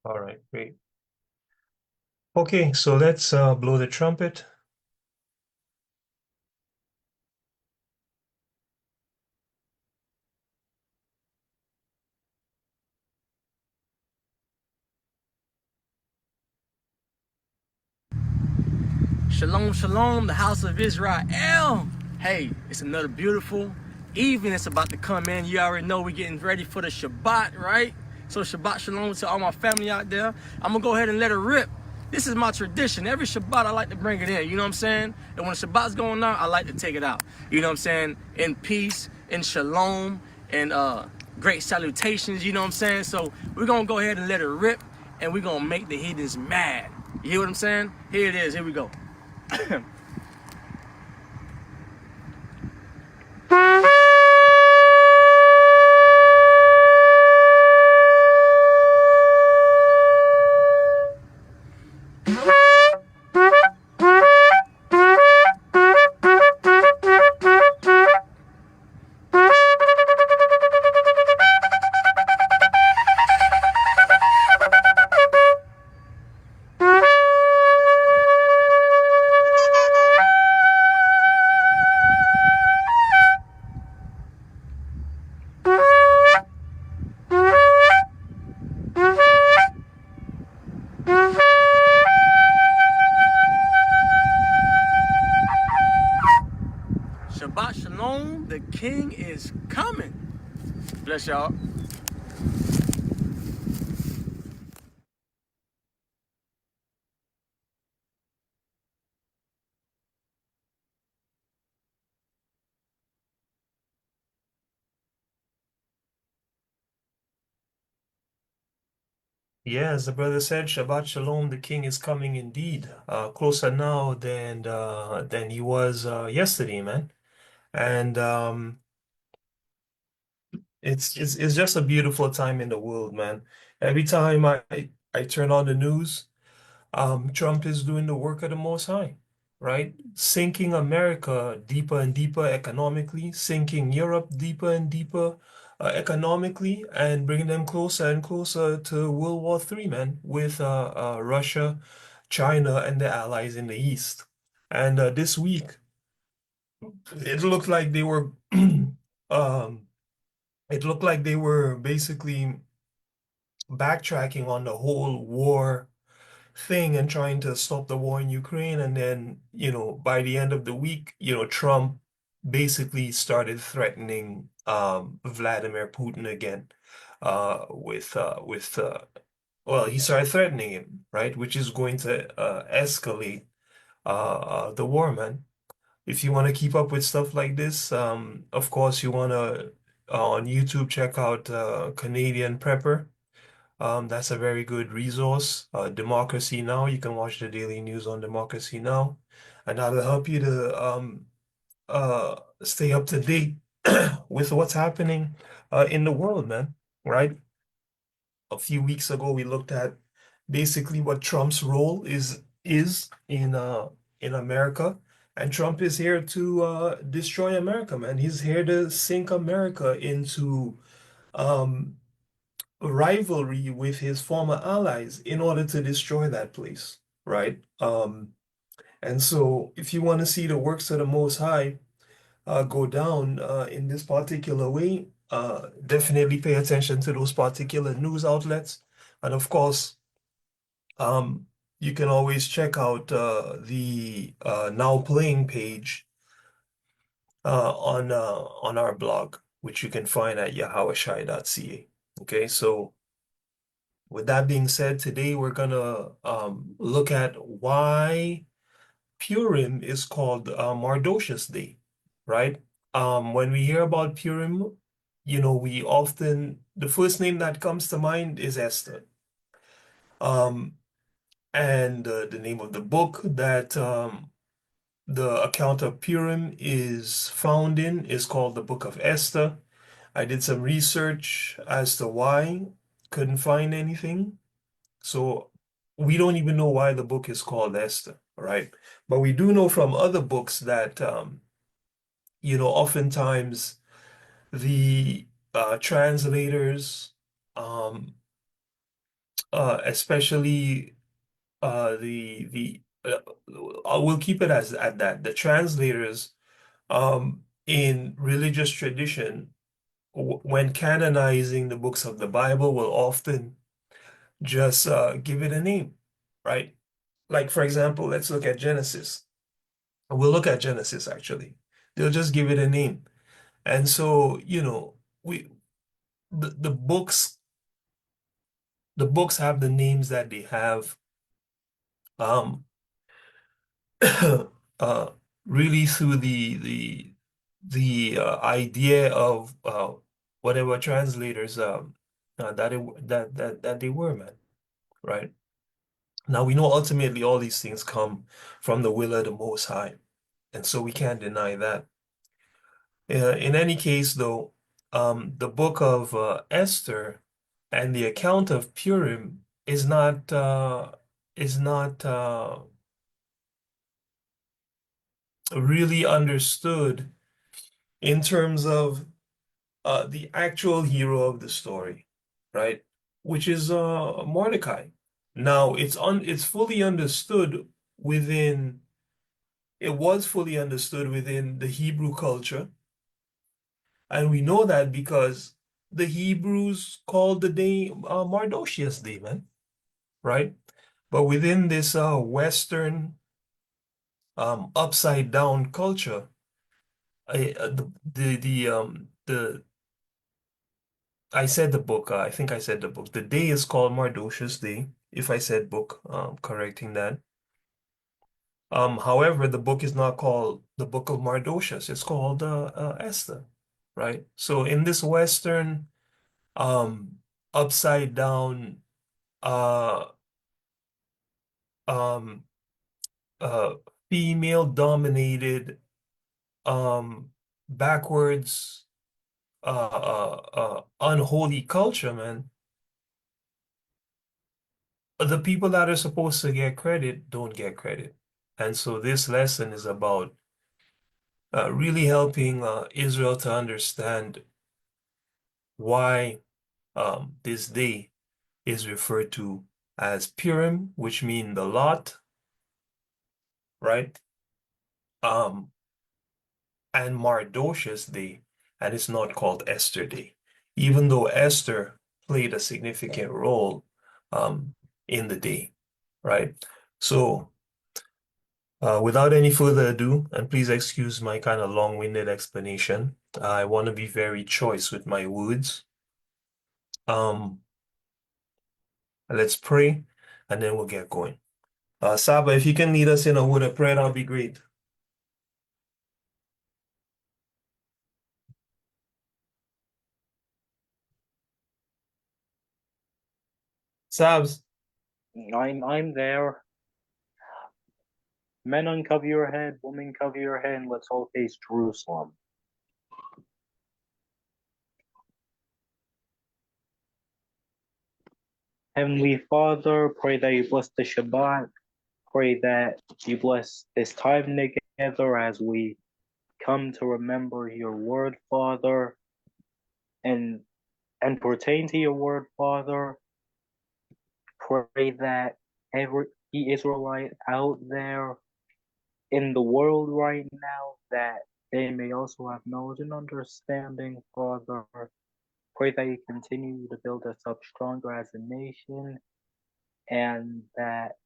All right, great. Okay, so let's blow the trumpet. Shalom, shalom, the house of Israel. Hey, it's another beautiful evening. It's about to come in. You already know we're getting ready for the Shabbat, right? So Shabbat shalom to all my family out there. I'm gonna go ahead and let it rip. This is my tradition. Every Shabbat, I like to bring it in. You know what I'm saying? And when Shabbat's going on, I like to take it out. You know what I'm saying? In peace, in shalom, and great salutations. You know what I'm saying? So we're gonna go ahead and let it rip, and we're gonna make the heathens mad. You hear what I'm saying? Here it is. Here we go. Shabbat shalom, the king is coming. Bless y'all. Yeah, as the brother said, Shabbat Shalom, the king is coming indeed. Closer now than he was yesterday, man. And it's just a beautiful time in the world, man. Every time I turn on the news, Trump is doing the work of the Most High, right? Sinking America deeper and deeper economically, sinking Europe deeper and deeper economically, and bringing them closer and closer to World War III, man, with Russia, China, and their allies in the East. And this week, it looked like they were, um, it looked like they were basically backtracking on the whole war thing and trying to stop the war in Ukraine. And then, by the end of the week, Trump basically started threatening Vladimir Putin again well, he started threatening him, right? Which is going to escalate the war, man. If you want to keep up with stuff like this, of course, you want to on YouTube check out Canadian Prepper. That's a very good resource. Democracy Now! You can watch the daily news on Democracy Now! And that'll help you to stay up to date with what's happening in the world, man. Right? A few weeks ago, we looked at basically what Trump's role is in America. And Trump is here to destroy America, man. He's here to sink America into um, rivalry with his former allies in order to destroy that place, right? And so, if you want to see the works of the Most High go down in this particular way, definitely pay attention to those particular news outlets. And of course, um, you can always check out the Now Playing page on our blog, which you can find at yahawashai.ca. Okay, so with that being said, today we're gonna look at why Purim is called Mardocheus Day, right? When we hear about Purim, we often the first name that comes to mind is Esther. Um, and the name of the book that the account of Purim is found in is called the Book of Esther. I did some research as to why, couldn't find anything. So we don't even know why the book is called Esther, right? But we do know from other books that, oftentimes the translators um, especially the we'll keep it as at that. The translators in religious tradition, when canonizing the books of the Bible, will often just give it a name, right? Like for example, let's look at Genesis. We'll look at Genesis actually. They'll just give it a name. And so, we the books have the names that they have um uh really through the idea of whatever translators that they were, man, right? Now we know ultimately all these things come from the will of the Most High, and so we can't deny that. In any case, though, the book of Esther and the account of Purim is not really understood in terms of the actual hero of the story, right? Which is Mordecai. Now it's fully understood within it was fully understood within the Hebrew culture, and we know that because the Hebrews called the day Mardocheus Day, man, right? But within this Western upside down culture, the I said the book. I think I said the book. The day is called Mardocheus Day. If I said book, correcting that. However, the book is not called the Book of Mardocheus. It's called Esther, right? So in this Western upside down uh um uh female dominated backwards unholy culture, man, the people that are supposed to get credit don't get credit. And so this lesson is about really helping Israel to understand why this day is referred to as Purim, which means the lot, right? Um, and Mardocheus Day, and it's not called Esther Day, even though Esther played a significant role um, in the day, right? So, without any further ado, and please excuse my kind of long-winded explanation, I want to be very choice with my words. Um, let's pray, and then we'll get going. Saba, if you can lead us in a word of prayer, that'll be great. Sabs, I'm there. Men uncover your head, women cover your head, and let's all face Jerusalem. Heavenly Father, pray that you bless the Shabbat. Pray that you bless this time together as we come to remember your word, Father, and pertain to your word, Father. Pray that every Israelite out there in the world right now, that they may also have knowledge and understanding, Father. Pray that you continue to build us up stronger as a nation, and that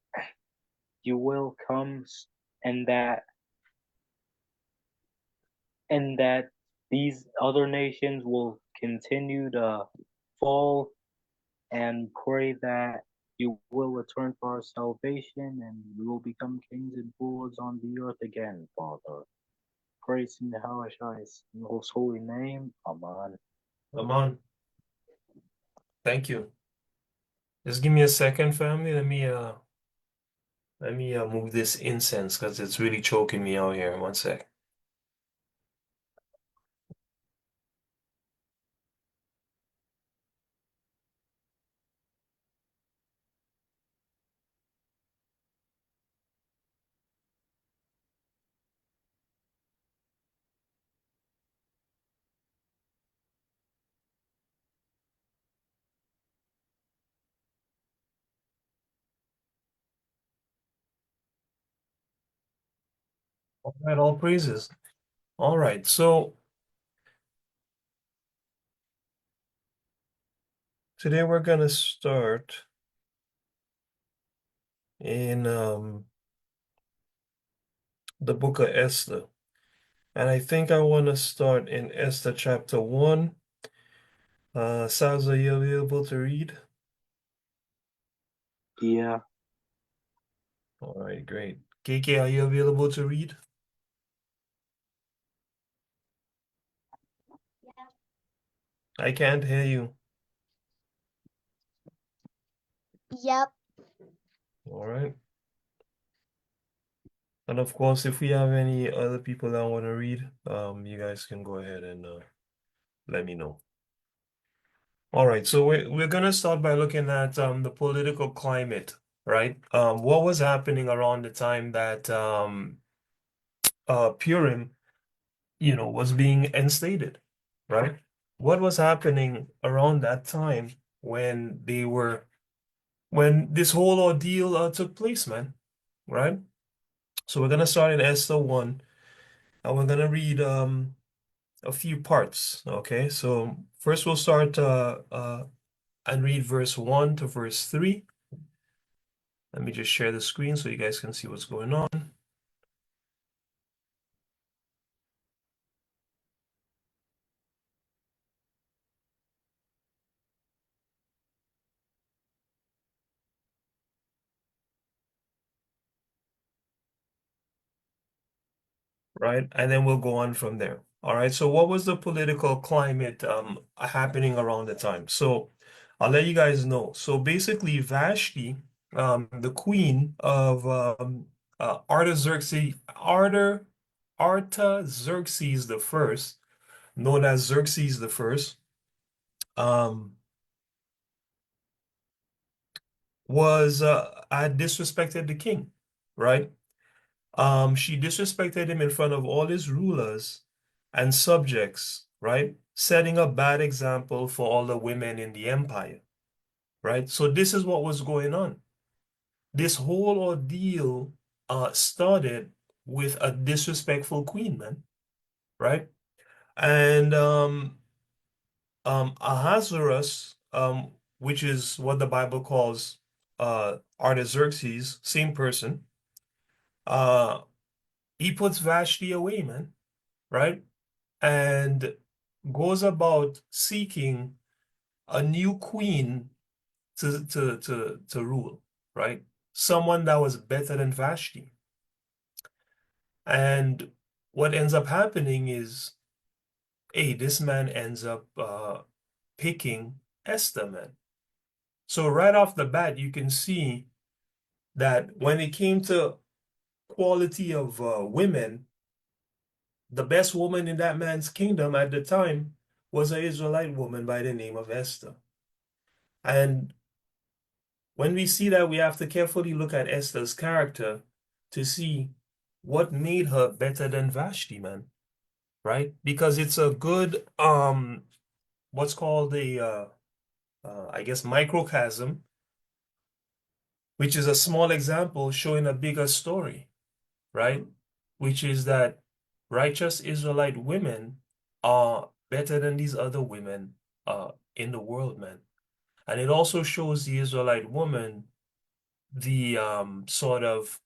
you will come, and that these other nations will continue to fall, and pray that you will return for our salvation, and we will become kings and rulers on the earth again, Father. Praise in the Hashai's most holy name. Amen. come on. Thank you. Just give me a second, family. Let me move this incense because it's really choking me out here. One sec. All right, all praises. All right, so today we're gonna start in the book of Esther. And I think I want to start in Esther chapter 1. Saz, are you available to read? Yeah. All right, great. KK, are you available to read? I can't hear you. Yep. All right. And of course, if we have any other people that want to read, you guys can go ahead and let me know. All right, so we're gonna start by looking at the political climate, right? What was happening around the time that Purim, was being instated, right? What was happening around that time when when this whole ordeal took place, man, right? So we're gonna start in Esther 1, and we're gonna read a few parts, okay? So first we'll start and read verse 1 to verse 3. Let me just share the screen so you guys can see what's going on. Right? And then we'll go on from there. All right. So what was the political climate happening around the time? So I'll let you guys know. So basically, Vashti, the queen of Artaxerxes the first, known as Xerxes the first, um, was had disrespected the king, right? She disrespected him in front of all his rulers and subjects, right? Setting a bad example for all the women in the empire, right? So this is what was going on. This whole ordeal started with a disrespectful queen, man, right? And Ahasuerus, which is what the Bible calls Artaxerxes, same person, uh, he puts Vashti away, man, right? And goes about seeking a new queen to rule, right? Someone that was better than Vashti. And what ends up happening is, hey, this man ends up picking Esther, man. So right off the bat, you can see that when it came to quality of women, the best woman in that man's kingdom at the time was an Israelite woman by the name of Esther. And when we see that, we have to carefully look at Esther's character to see what made her better than Vashti, man, right? Because it's a good what's called a I guess microcosm, which is a small example showing a bigger story, right? Which is that righteous Israelite women are better than these other women in the world, man. And it also shows the Israelite woman the sort of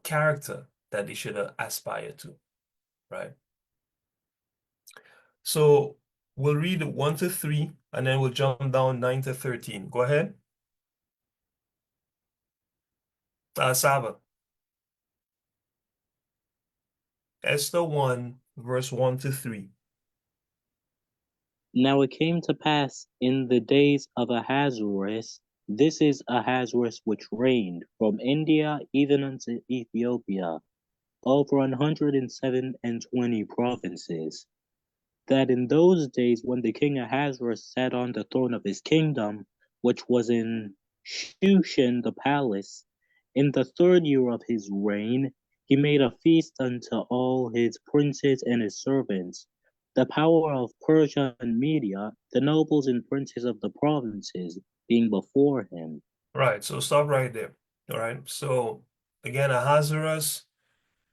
character that they should aspire to, right? So we'll read 1 to 3, and then we'll jump down 9 to 13. Go ahead. Saba. Esther 1, verse 1 to 3. Now it came to pass in the days of Ahasuerus, this is Ahasuerus which reigned from India even unto Ethiopia, over 127 provinces, that in those days when the king Ahasuerus sat on the throne of his kingdom, which was in Shushan the palace, in the third year of his reign, he made a feast unto all his princes and his servants, the power of Persia and Media, the nobles and princes of the provinces, being before him. Right, so stop right there. All right, so again, Ahasuerus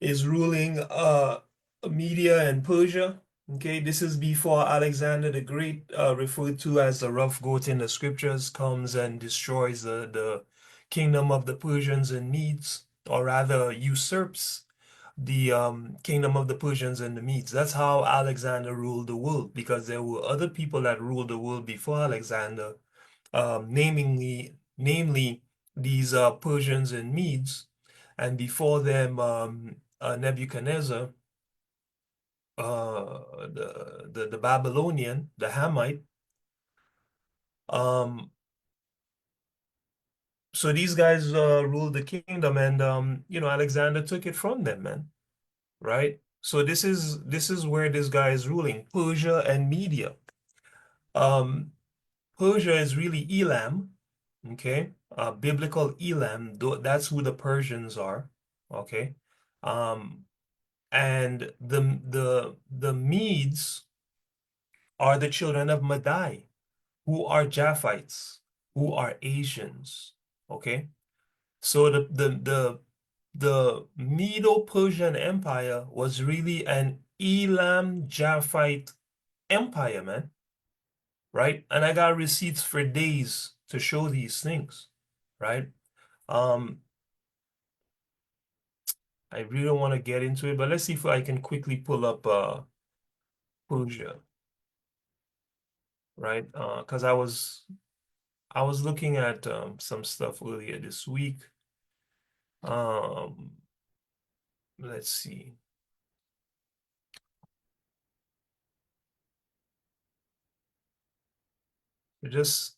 is ruling Media and Persia. Okay, this is before Alexander the Great, referred to as the rough goat in the scriptures, comes and destroys the kingdom of the Persians and Medes, or rather usurps the kingdom of the Persians and the Medes. That's how Alexander ruled the world, because there were other people that ruled the world before Alexander, namely these Persians and Medes, and before them Nebuchadnezzar, the Babylonian, the Hamite. Um, so these guys ruled the kingdom, and Alexander took it from them, man. Right? So this is where this guy is ruling, Persia and Media. Um, Persia is really Elam, okay? Biblical Elam, that's who the Persians are, okay? Um, and the Medes are the children of Madai, who are Japhites, who are Asians, okay? So the Medo-Persian Empire was really an Elam Japhite empire, man, right? And I got receipts for days to show these things, right? Um, I really don't want to get into it, but let's see if I can quickly pull up Persia, right? Because I was looking at some stuff earlier this week. Um, let's see. Just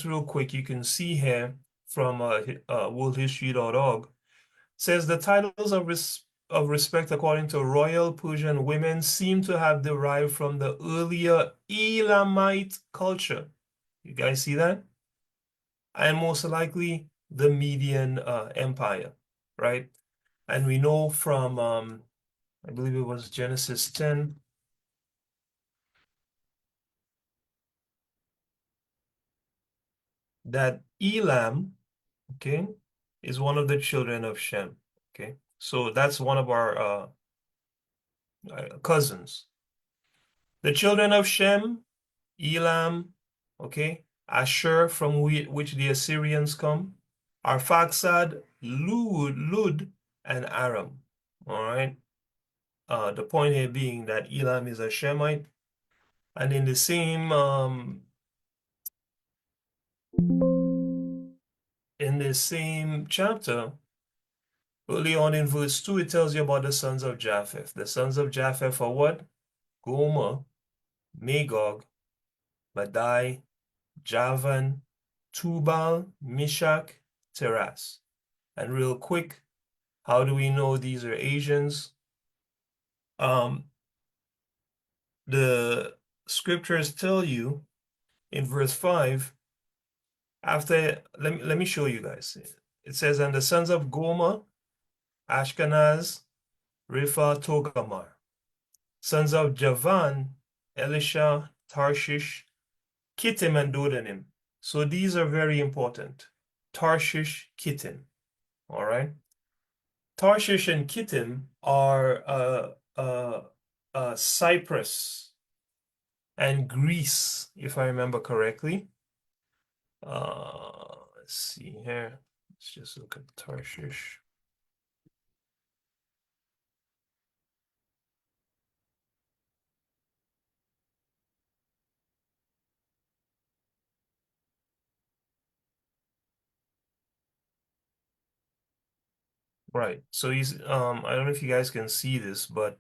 real quick, you can see here from worldhistory.org, says the titles of respect according to royal Persian women seem to have derived from the earlier Elamite culture. You guys see that? And most likely the Median Empire, right? And we know from, I believe it was Genesis 10, that Elam, okay, is one of the children of Shem, okay? So that's one of our cousins. The children of Shem, Elam, okay, Asher, from which the Assyrians come, Arphaxad, Lud, and Aram. All right. The point here being that Elam is a Shemite, and in the same chapter, early on in verse 2, it tells you about the sons of Japheth. The sons of Japheth are what? Gomer, Magog, Madai, Javan, Tubal, Meshach, Teras. And real quick, how do we know these are Asians? Um, the scriptures tell you in verse 5, let me show you guys. It says, and the sons of Gomer, Ashkenaz, Ripha, Togarmah. Sons of Javan, Elisha, Tarshish, Kittim, and Dodanim. So these are very important. Tarshish, Kittim. All right. Tarshish and Kittim are Cyprus and Greece, if I remember correctly. Let's see here. Let's just look at Tarshish. Right. So he's I don't know if you guys can see this, but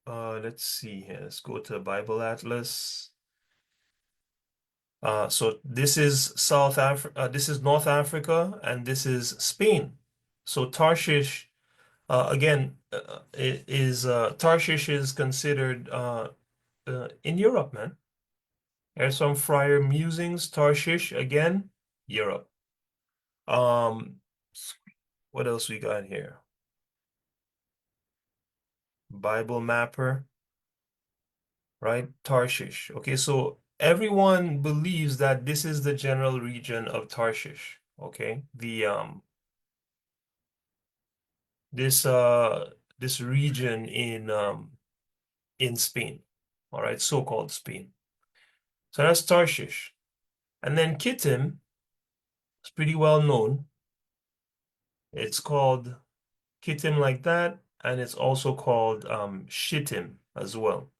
let's see here. Let's go to Bible Atlas. So this is South Africa, this is North Africa, and this is Spain. So Tarshish, again, Tarshish is considered in Europe, man. There's some Friar Musings, Tarshish, again, Europe. Um, what else we got here? Bible Mapper, right? Tarshish. Okay, so everyone believes that this is the general region of Tarshish. Okay, this this region in Spain, all right, so-called Spain. So that's Tarshish. And then Kittim is pretty well known. It's called Kittim like that, and it's also called Shittim as well.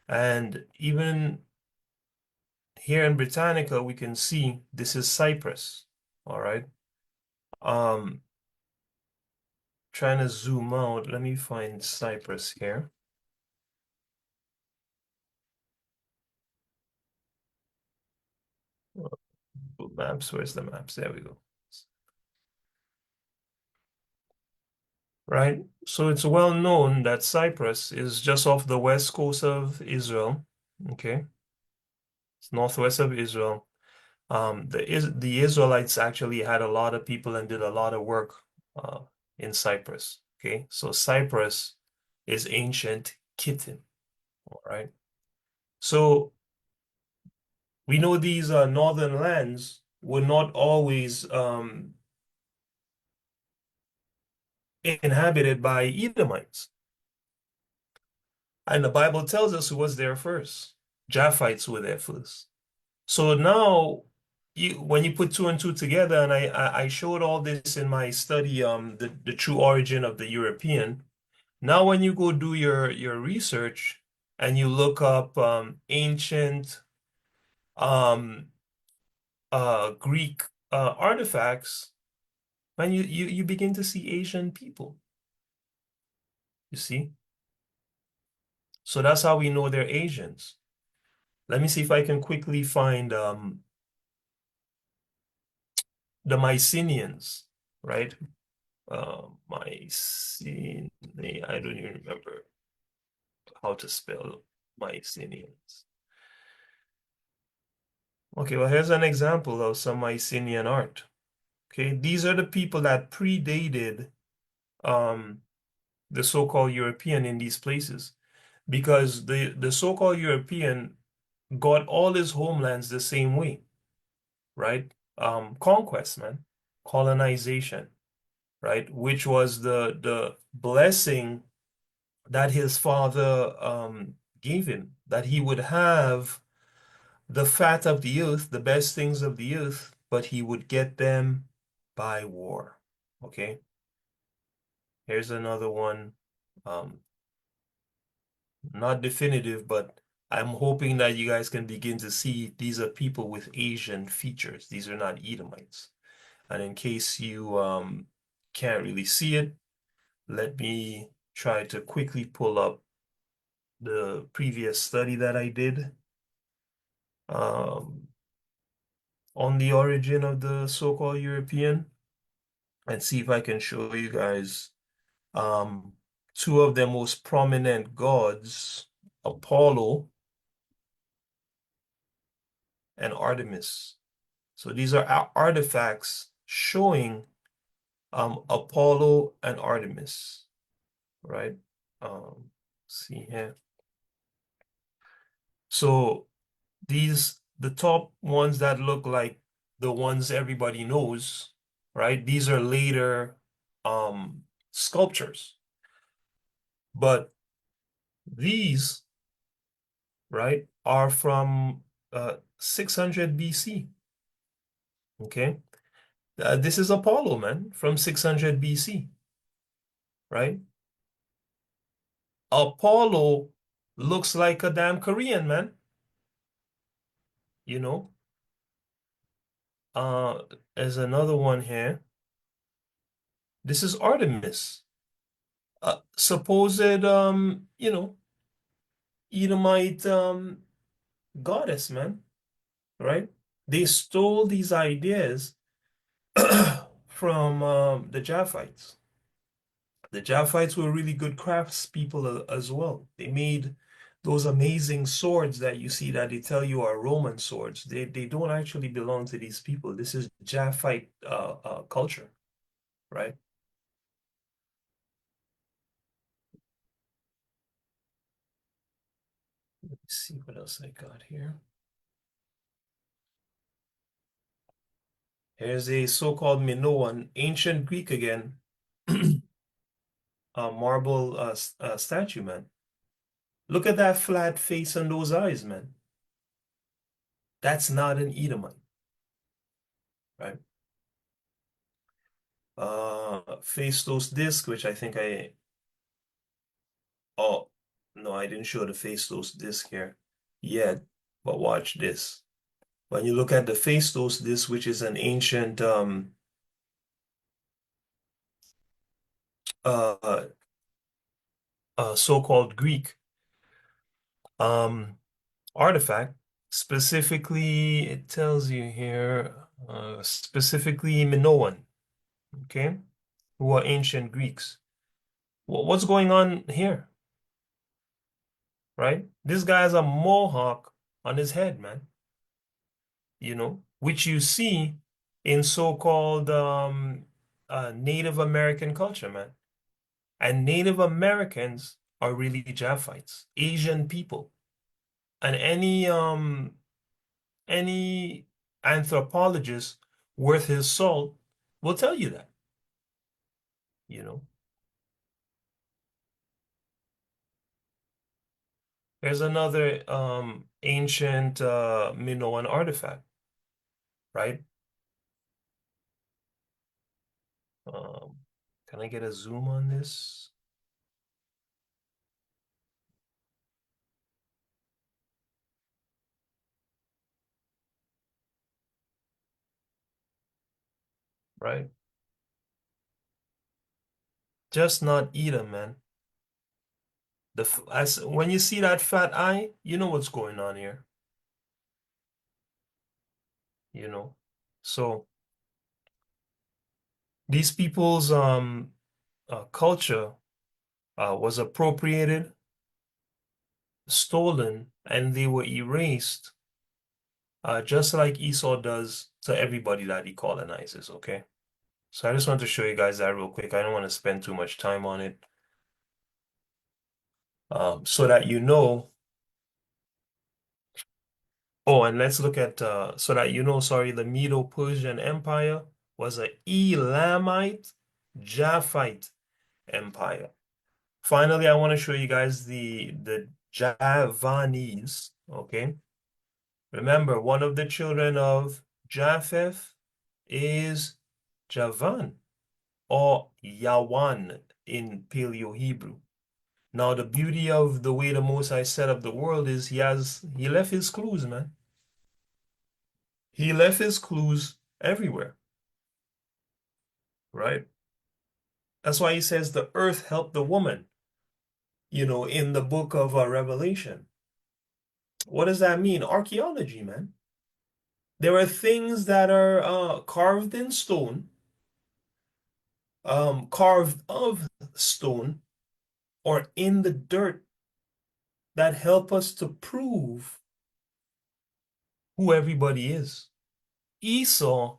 And even here in Britannica, we can see this is Cyprus. All right. Um, Trying to zoom out. Let me find Cyprus here. Maps, where's the maps? There we go. Right? So it's well known that Cyprus is just off the west coast of Israel. Okay. It's northwest of Israel. The Israelites actually had a lot of people and did a lot of work uh, in Cyprus. Okay, so Cyprus is ancient Kittim. All right, so we know these northern lands were not always inhabited by Edomites, and the Bible tells us who was there first. Japhites were there first. So now, when you put two and two together, and I showed all this in my study, the true origin of the European. Now, when you go do your research and you look up ancient um, Greek artifacts, and you begin to see Asian people. You see, so that's how we know they're Asians. Let me see if I can quickly find the Mycenaeans, right? Mycenae, I don't even remember how to spell Mycenaeans. Okay, well, here's an example of some Mycenaean art. Okay, these are the people that predated um, the so-called European in these places, because the so-called European got all his homelands the same way, right? Conquest, man, colonization, right? Which was the blessing that his father gave him, that he would have the fat of the earth, the best things of the earth, but he would get them by war. Okay, here's another one. Um, Not definitive, but I'm hoping that you guys can begin to see these are people with Asian features. These are not Edomites. And in case you can't really see it, let me try to quickly pull up the previous study that I did um, on the origin of the so-called European, and see if I can show you guys um, two of their most prominent gods, Apollo and Artemis. So these are artifacts showing Apollo and Artemis, right? See here. So the top ones that look like the ones everybody knows, right? These are later sculptures. But these, right, are from 600 BC. Okay. This is Apollo, man, from 600 BC, right? Apollo looks like a damn Korean, man. You know, uh, there's another one here. This is Artemis, supposed, Edomite goddess, man, right? They stole these ideas from the Japhites. The Japhites were really good craftspeople as well. They made those amazing swords that you see that they tell you are Roman swords. They don't actually belong to these people. This is Japhite culture, right? Let me see what else I got here. Here's a so-called Minoan, ancient Greek again. marble statue, man. Look at that flat face and those eyes, man. That's not an Edomite, right? Festos disc, which I think oh, no, I didn't show the Festos disc here yet, but watch this. When you look at the Festos disc, which is an ancient uh, so-called Greek um, artifact, specifically, it tells you here, specifically Minoan, okay, who are ancient Greeks. What's going on here, right? This guy has a mohawk on his head, man, which you see in so-called Native American culture, man. And Native Americans are really Japhites, Asian people. And any anthropologist worth his salt will tell you that, you know. There's another ancient Minoan artifact, right? Um, can I get a zoom on this? Right? Just not Edom, man. When you see that fat eye, you know what's going on here, you know. So these people's culture was appropriated, stolen, and they were erased, just like Esau does to everybody that he colonizes, okay? So I just want to show you guys that real quick. I don't want to spend too much time on it. So that you know. Oh, and let's look at, so that you know, sorry, the Medo-Persian Empire was an Elamite, Japhite empire. Finally, I want to show you guys the Javanese, okay? Remember, one of the children of Japheth is Javan or Yawan in Paleo Hebrew. Now, the beauty of the way the Most High set up the world is he left his clues, man. He left his clues everywhere, right? That's why he says the earth helped the woman, in the book of Revelation. What does that mean? Archaeology, man. There are things that are carved in stone, carved of stone, or in the dirt that help us to prove who everybody is. Esau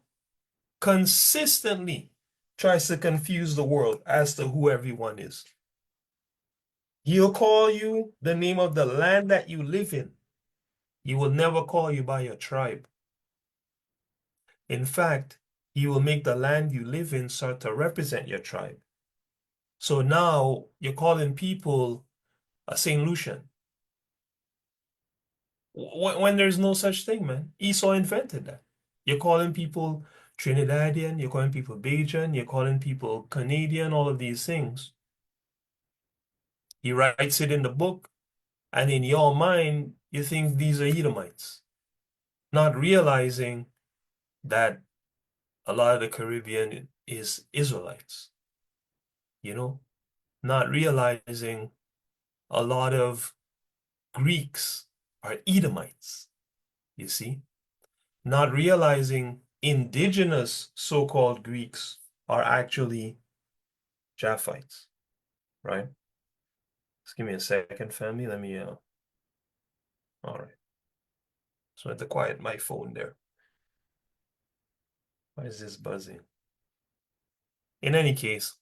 consistently tries to confuse the world as to who everyone is. He'll call you the name of the land that you live in. He will never call you by your tribe. In fact, he will make the land you live in start to represent your tribe. So now you're calling people a St. Lucian. When there's no such thing, man. Esau invented that. You're calling people Trinidadian, you're calling people Bajan, you're calling people Canadian, all of these things. He writes it in the book, and in your mind, you think these are Edomites, not realizing that a lot of the Caribbean is Israelites, not realizing a lot of Greeks are Edomites, you see, not realizing indigenous so-called Greeks are actually Japhites, right? Just give me a second, family. Let me, all right. So I have to quiet my phone there. Why is this buzzing? In any case,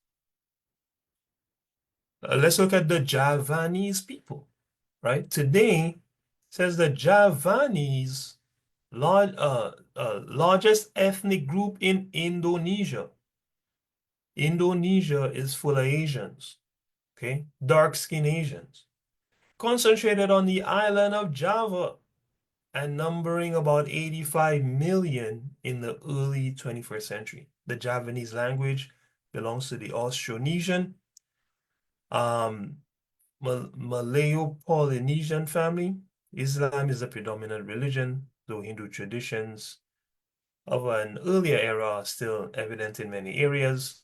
let's look at the Javanese people, right? Today says the Javanese largest ethnic group in Indonesia. Indonesia is full of Asians. okay? Dark-skinned Asians, concentrated on the island of Java and numbering about 85 million in the early 21st century. The Javanese language belongs to the Austronesian, um, Malayo-Polynesian family. Islam is the predominant religion, though Hindu traditions of an earlier era are still evident in many areas.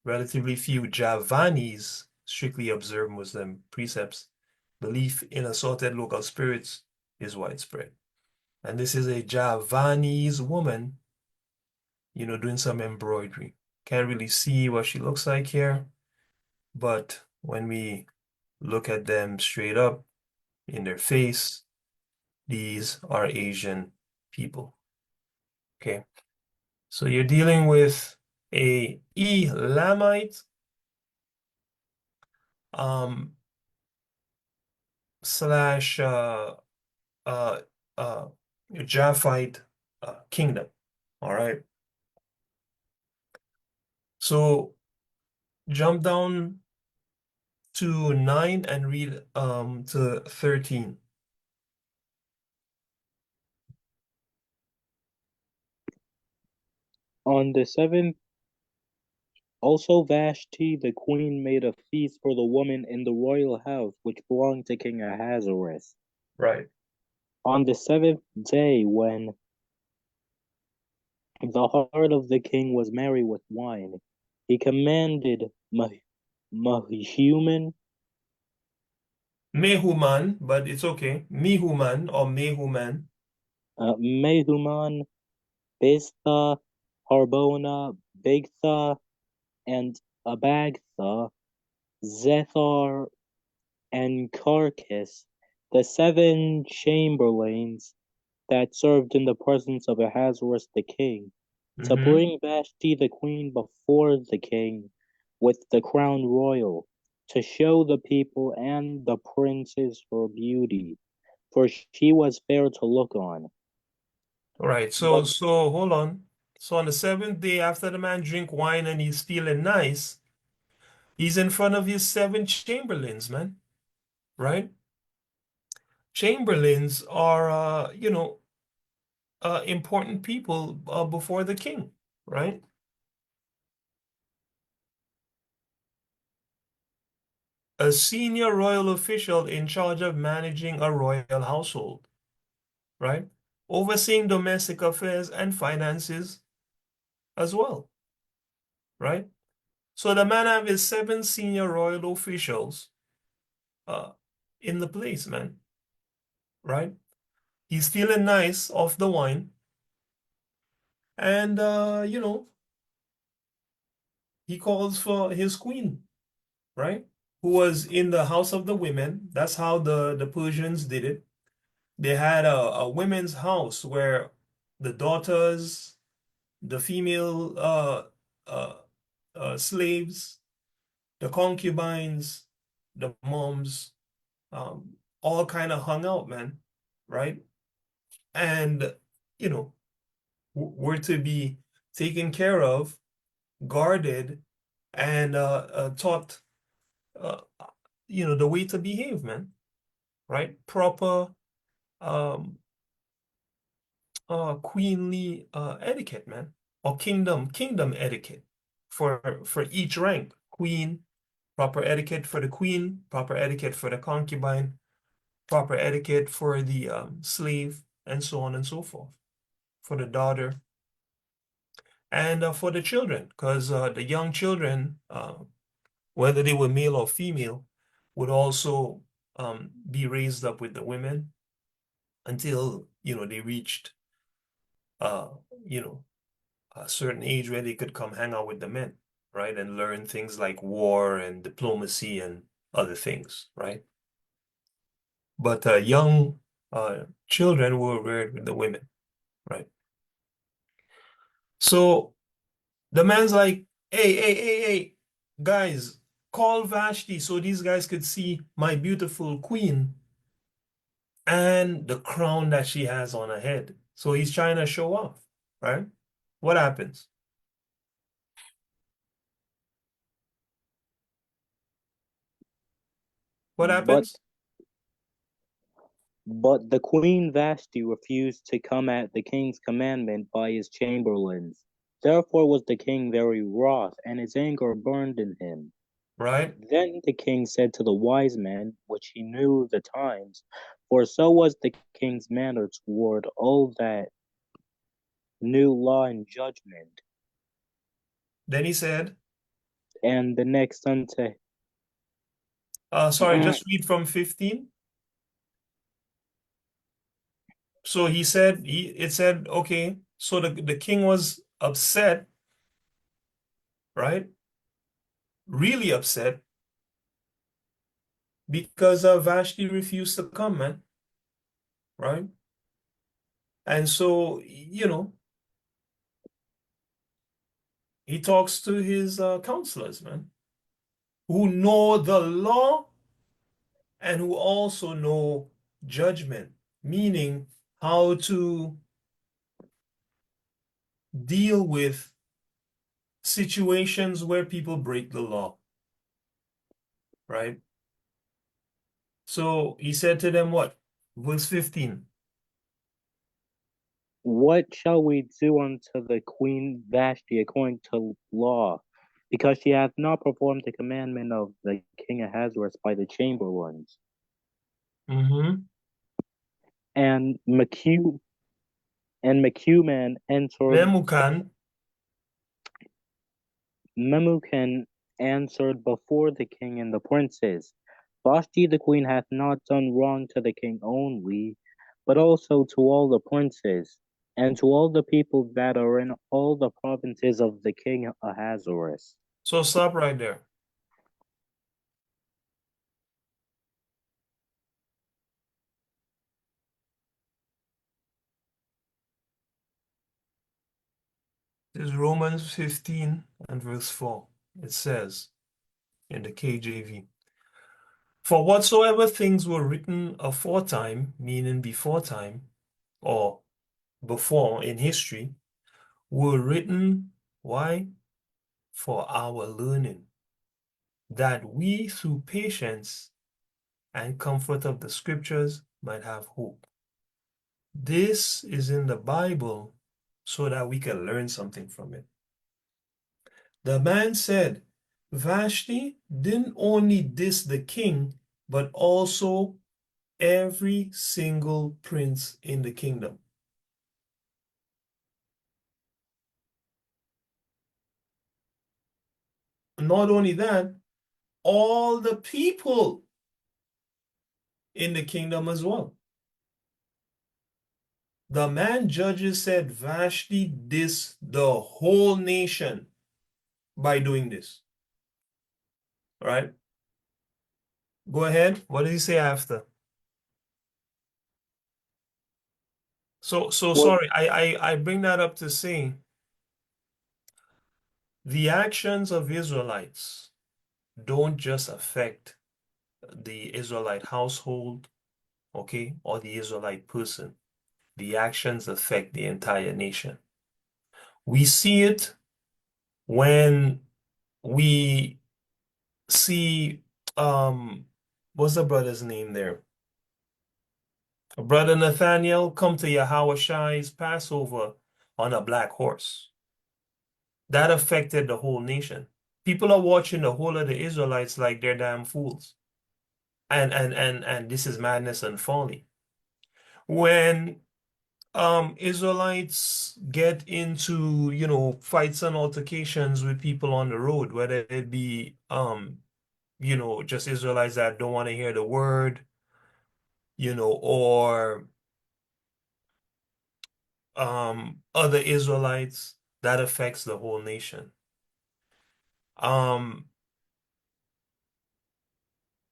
Relatively few Javanese strictly observe Muslim precepts. Belief in assorted local spirits is widespread. And this is a Javanese woman, doing some embroidery. Can't really see what she looks like here, but when we look at them straight up in their face, these are Asian people. Okay, so you're dealing with a Elamite um slash uh uh Japhite kingdom. All right. So jump down to 9 and read to 13. On the seventh, also Vashti the queen made a feast for the woman in the royal house which belonged to King Ahasuerus. Right. On the seventh day, when the heart of the king was merry with wine, he commanded Mehuman, Mehuman, but it's okay. Mehuman or Mehuman. Mehuman, Biztha, Harbona, Bigtha, and Abagtha, Zethar, and Carcass, the 7 chamberlains that served in the presence of Ahasuerus the king, to Mm-hmm. bring Vashti the queen before the king with the crown royal, to show the people and the princes her beauty, for she was fair to look on. All right. So But so hold on. So on the seventh day after the man drink wine and he's feeling nice, he's in front of his 7 chamberlains, man. Right? Chamberlains are important people before the king, right? A senior royal official in charge of managing a royal household, right? Overseeing domestic affairs and finances as well, right? So the man have his 7 senior royal officials uh in the place, man, right? He's feeling nice off the wine, and he calls for his queen, right? Who was in the house of the women. That's how the Persians did it. They had a women's house where the daughters, the female uh, slaves, the concubines, the moms, all kind of hung out, man, right? And you know, were to be taken care of, guarded, and taught, uh, the way to behave, man, right? Proper um, queenly etiquette, man, or kingdom etiquette for each rank. Queen, proper etiquette for the queen, proper etiquette for the concubine, proper etiquette for the slave, and so on and so forth, for the daughter, and for the children, because the young children, whether they were male or female, would also be raised up with the women until they reached uh, you know a certain age where they could come hang out with the men, right, and learn things like war and diplomacy and other things, right? But young children were reared with the women, right? So the man's like, hey, guys, call Vashti so these guys could see my beautiful queen and the crown that she has on her head. So he's trying to show off, right? What happens? What But happens? but the Queen Vashti refused to come at the king's commandment by his chamberlains. Therefore was the king very wroth, and his anger burned in him. Right? Then the king said to the wise men, which he knew the times, for so was the king's manner toward all that knew law and judgment. Then he said, And the next unto sorry, just read from 15. So he said, it said, okay, so the king was upset, right? Really upset because Vashti refused to come, man, right? And so, he talks to his counselors, man, who know the law and who also know judgment, meaning how to deal with situations where people break the law, right? So he said to them, what? Verse 15. what shall we do unto the Queen Vashti according to law? Because she hath not performed the commandment of the king Ahasuerus by the chamberlains. Mm-hmm. And Mecuman answered Memucan, Memucan answered before the king and the princes, Vashti the queen hath not done wrong to the king only, but also to all the princes, and to all the people that are in all the provinces of the king Ahasuerus. so stop right there. This is Romans 15 and verse 4. It says in the KJV, for whatsoever things were written aforetime, meaning before time, or before in history, were written, why? For our learning, that we through patience and comfort of the scriptures might have hope. This is in the Bible so that we can learn something from it. The man said, Vashti didn't only diss the king, but also every single prince in the kingdom. Not only that, all the people in the kingdom as well. The man judges said Vashti dissed the whole nation by doing this. All right? Go ahead. What did he say after? So What sorry, I bring that up to say the actions of Israelites don't just affect the Israelite household, okay, or the Israelite person. The actions affect the entire nation. We see it when we see what's the brother's name there? Brother Nathaniel come to Yahushai's Passover on a black horse. That affected the whole nation. People are watching the whole of the Israelites like they're damn fools. And this is madness and folly. When Israelites get into, fights and altercations with people on the road, whether it be just Israelites that don't want to hear the word, or other Israelites, that affects the whole nation. Um,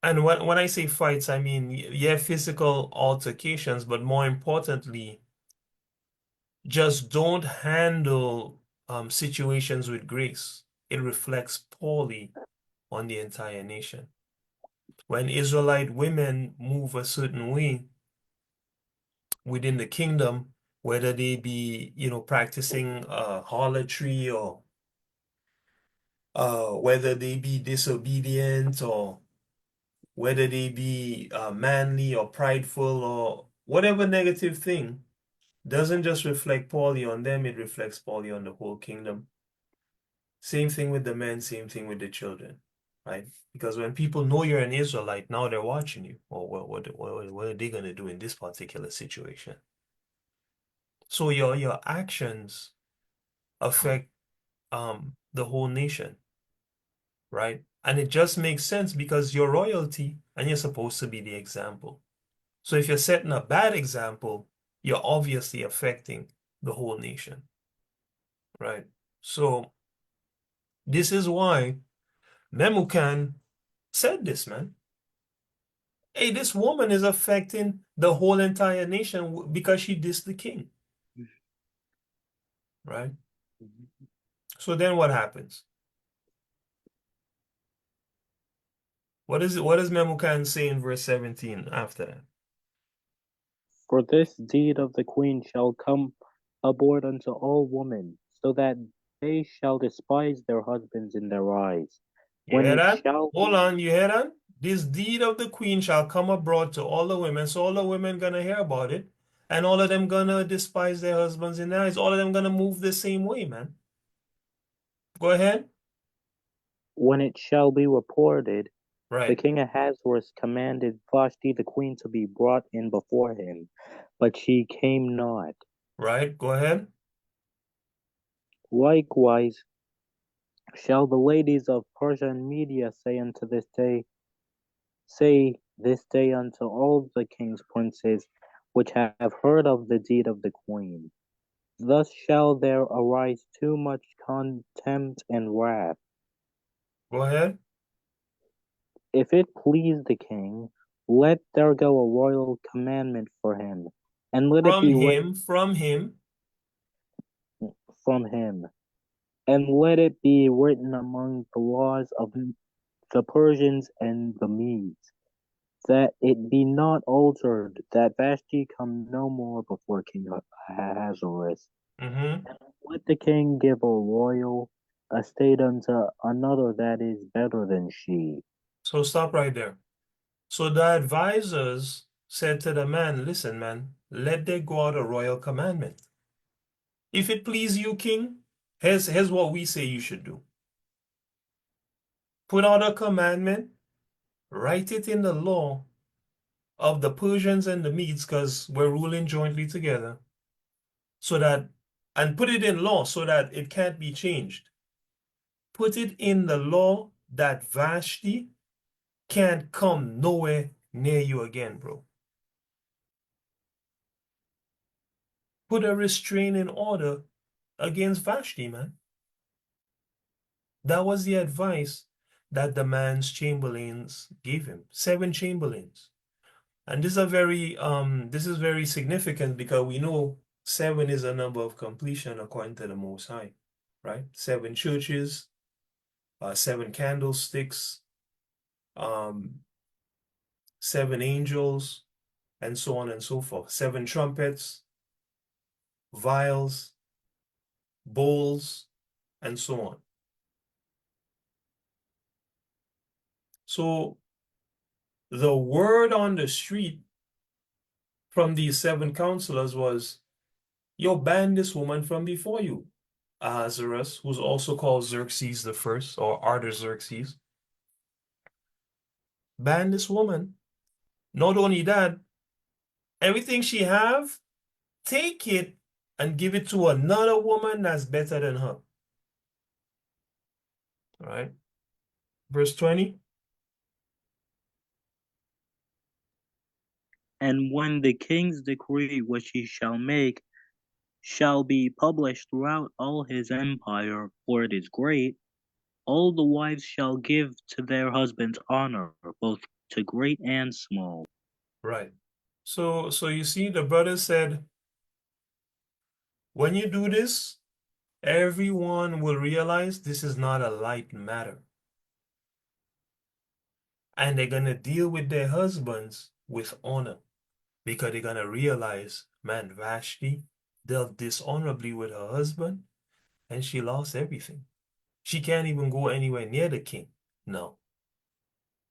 and when I say fights, I mean, yeah, physical altercations, but more importantly, just don't handle situations with grace. It reflects poorly on the entire nation. When Israelite women move a certain way within the kingdom, whether they be, practicing harlotry or whether they be disobedient or whether they be manly or prideful or whatever negative thing, doesn't just reflect poorly on them, it reflects poorly on the whole kingdom. Same thing with the men, same thing with the children, right? Because when people know you're an Israelite, now they're watching you. Or what are they going to do in this particular situation? So your actions affect the whole nation, right? And it just makes sense because you're royalty and you're supposed to be the example. So if you're setting a bad example, you're obviously affecting the whole nation, right? So this is why Memucan said this, man. Hey, this woman is affecting the whole entire nation because she dissed the king, right? So then what happens? What is it? What does Memucan say in verse 17 after that? For this deed of the queen shall come aboard unto all women, so that they shall despise their husbands in their eyes. You When hear it that? shall Hold be, on, you hear that? This deed of the queen shall come abroad to all the women, so all the women gonna hear about it, and all of them gonna despise their husbands in their eyes. All of them gonna move the same way, man. Go ahead. when it shall be reported, the Right, king Ahasuerus commanded Vashti the queen to be brought in before him, but she came not. right. Go ahead. Likewise shall the ladies of Persia and Media say this day unto all the king's princes which have heard of the deed of the queen. Thus shall there arise too much contempt and wrath. Go ahead. If it please the king, let there go a royal commandment for him, and let it From be written him, from him. from him, and let it be written among the laws of the Persians and the Medes, that it be not altered, that Vashti come no more before King Ahasuerus. Mm-hmm. Let the king give a royal estate unto another that is better than she. So stop right there. So the advisors said to the man, listen, man, let there go out a royal commandment. If it please you, king, here's what we say you should do. Put out a commandment, write it in the law of the Persians and the Medes, because we're ruling jointly together, so that, and put it in law so that it can't be changed. Put it in the law that Vashti can't come nowhere near you again, bro. Put a restraining order against Vashti, man. That was the advice that the man's chamberlains gave him. 7 chamberlains. And this is very significant because we know 7 is a number of completion according to the Most High, right? 7 churches, 7 candlesticks, um, 7 angels, and so on and so forth. 7 trumpets, vials, bowls, and so on. So the word on the street from these 7 counselors was, yo, ban this woman from before you. Ahasuerus, who's also called Xerxes the First or Artaxerxes, ban this woman. Not only that, everything she have, take it and give it to another woman that's better than her. All right. Verse 20. And when the king's decree which he shall make shall be published throughout all his empire, for it is great, all the wives shall give to their husbands honor, both to great and small. Right. So you see, the brother said, when you do this, everyone will realize this is not a light matter. And they're gonna deal with their husbands with honor because they're gonna realize, man, Vashti dealt dishonorably with her husband and she lost everything. She can't even go anywhere near the king. No.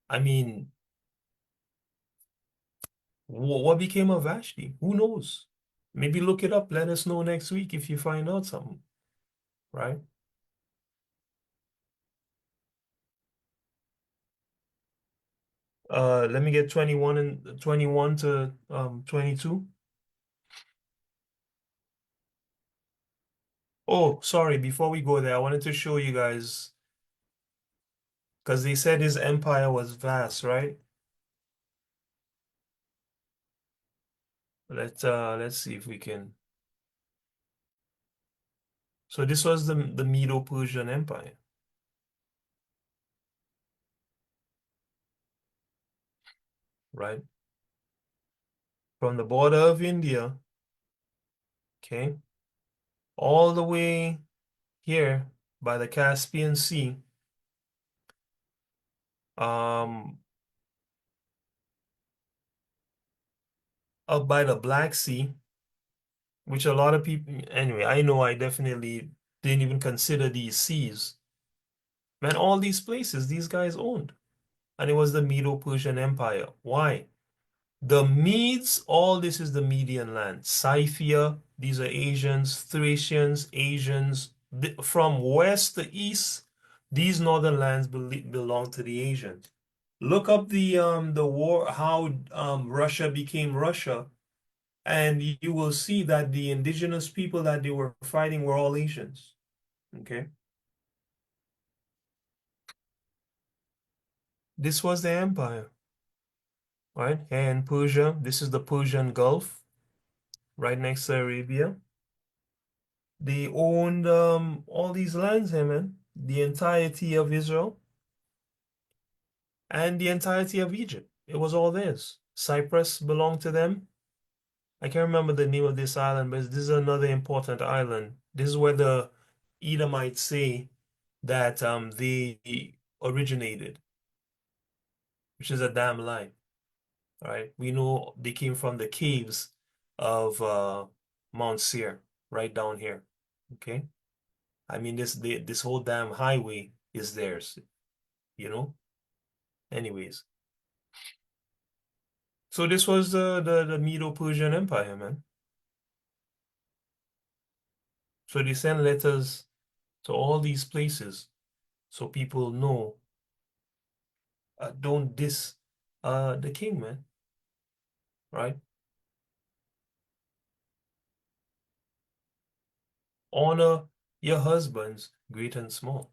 I mean, What became of Vashti? Who knows? Maybe look it up. Let us know next week if you find out something, right? Let me get 21 and 21 to 22. Oh, sorry, before we go there, I wanted to show you guys because they said his empire was vast, right? Let's see if we can. So this was the Medo-Persian Empire, right? From the border of India, okay, all the way here by the Caspian Sea, um, up by the Black Sea, which a lot of people, anyway, I know I definitely didn't even consider these seas. Man, all these places these guys owned. And it was the Medo-Persian Empire. Why? The Medes, all this is the Median land. Scythia, these are Asians, Thracians, Asians. From west to east, these northern lands belong to the Asians. Look up the war, how Russia became Russia, and you will see that the indigenous people that they were fighting were all Asians. Okay, this was the empire, right? And Persia, this is the Persian Gulf, right next to Arabia. They owned all these lands here, man. The entirety of Israel and the entirety of Egypt. It was all theirs. Cyprus belonged to them. I can't remember the name of this island, but this is another important island. This is where the Edomites say that they originated, which is a damn lie. Right? We know they came from the caves of Mount Seir, right down here. Okay? I mean, this whole damn highway is theirs, you know? Anyways. So this was the Medo-Persian Empire, man. So they send letters to all these places so people know, don't diss the king, man, right? Honor your husbands, great and small.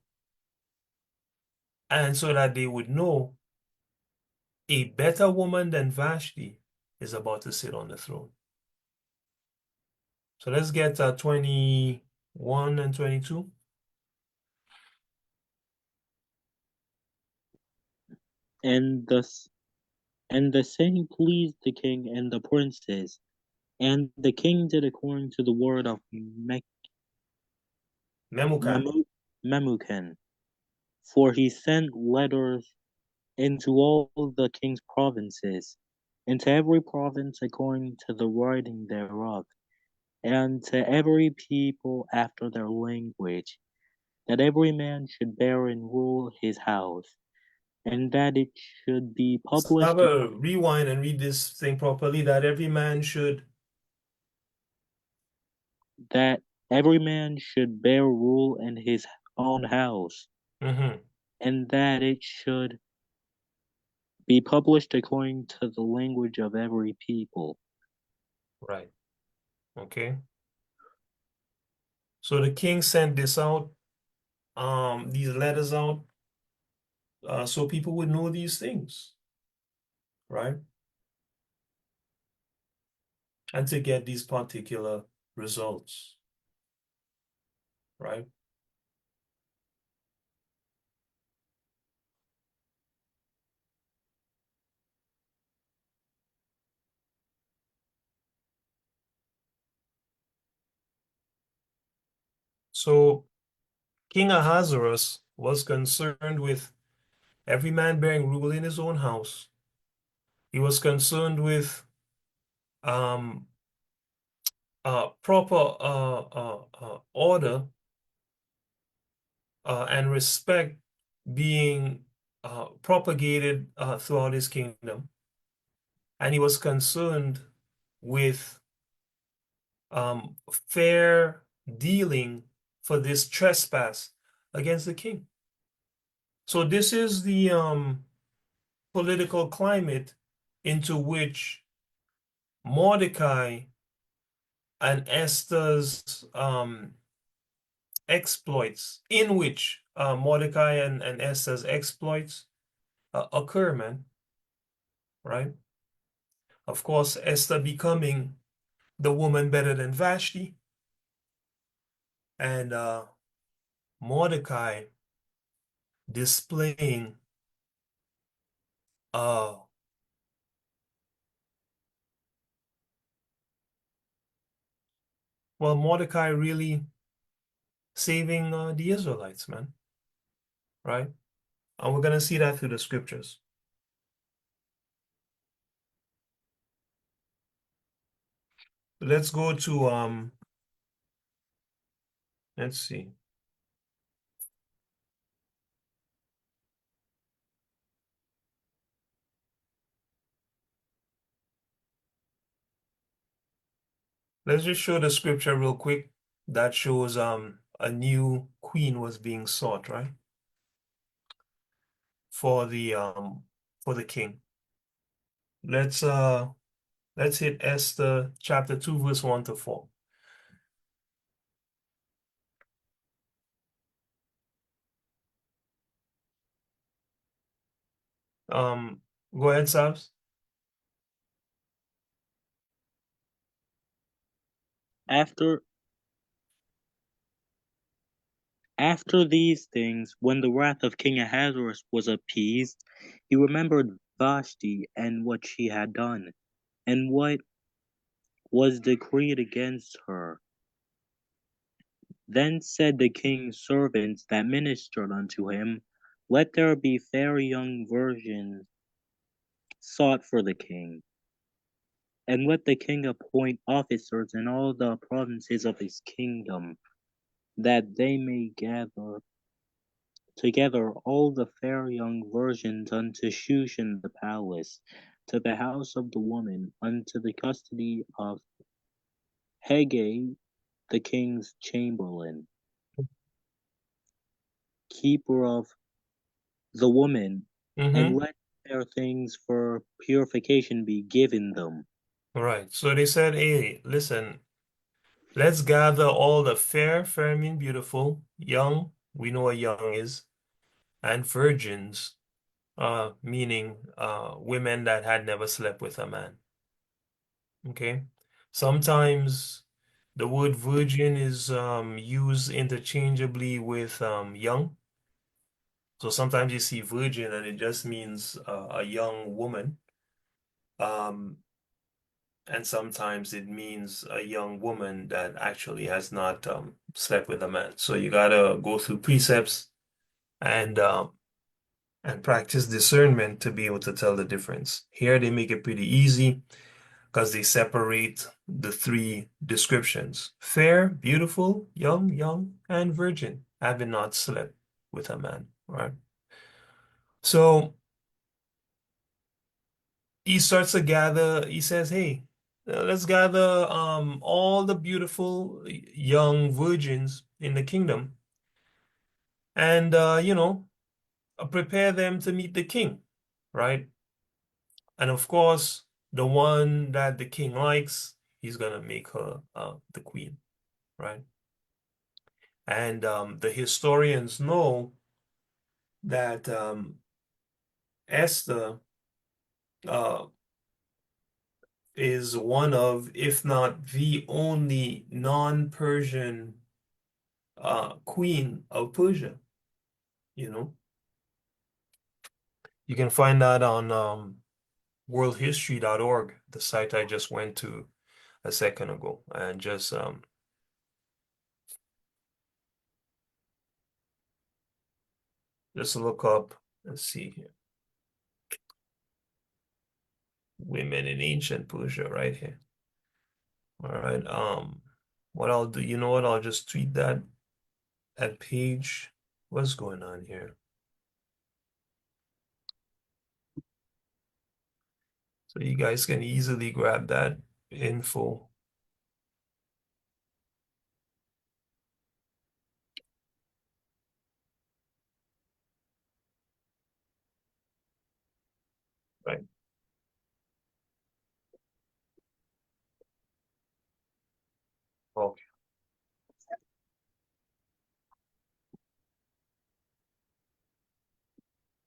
And so that they would know a better woman than Vashti is about to sit on the throne. So let's get 21 and 22. And the saying pleased the king and the princes, and the king did according to the word of Memucan. Memucan, for he sent letters into all the king's provinces, into every province according to the writing thereof, and to every people after their language, that every man should bear and rule his house, and that it should be Have published a rewind and read this thing properly, that every man should. that every man should bear rule in his own house, Mm-hmm. and that it should be published according to the language of every people. Right. Okay. So the king sent this out, these letters out, so people would know these things, right? And to get these particular results, right? So King Ahasuerus was concerned with every man bearing rule in his own house. He was concerned with um, proper order and respect being propagated throughout his kingdom. and he was concerned with fair dealing for this trespass against the king. So this is the political climate into which Mordecai and Esther's exploits, in which Mordecai and Esther's exploits occur, man, right? Of course, Esther becoming the woman better than Vashti, and Mordecai displaying uh well, Mordecai really saving the Israelites, man, right? And we're gonna see that through the scriptures. Let's go to let's see. Let's just show the scripture real quick that shows a new queen was being sought, right? For the king. Let's hit Esther chapter 2, verse 1 to 4. Go ahead, Sabs. After these things, when the wrath of King Ahasuerus was appeased, he remembered Vashti and what she had done, and what was decreed against her. Then said the king's servants that ministered unto him, Let there be fair young virgins sought for the king, and let the king appoint officers in all the provinces of his kingdom, that they may gather together all the fair young virgins unto Shushan the palace, to the house of the woman, unto the custody of Hegai the king's chamberlain, keeper of the woman, and Mm-hmm. let their things for purification be given them. Right. So they said, hey, listen, let's gather all the fair mean beautiful, young, we know what young is, and virgins, meaning women that had never slept with a man. Okay. Sometimes the word virgin is used interchangeably with young. So sometimes you see virgin and it just means a young woman. Um, and sometimes it means a young woman that actually has not slept with a man. So you gotta go through precepts and practice discernment to be able to tell the difference. Here they make it pretty easy because they separate the three descriptions: fair, beautiful, young, and virgin, having not slept with a man, right? So he starts to gather, he says, hey, let's gather all the beautiful young virgins in the kingdom and prepare them to meet the king, right? And of course, the one that the king likes, he's gonna make her the queen, right? And the historians know that Esther uh, is one of, if not the only non-Persian queen of Persia. You know, you can find that on worldhistory.org, the site I just went to a second ago, and just look up. Let's see here, women in ancient Persia, right here. All right. What I'll do, you know what? I'll just tweet that page. What's going on here? So you guys can easily grab that info. Right. Okay.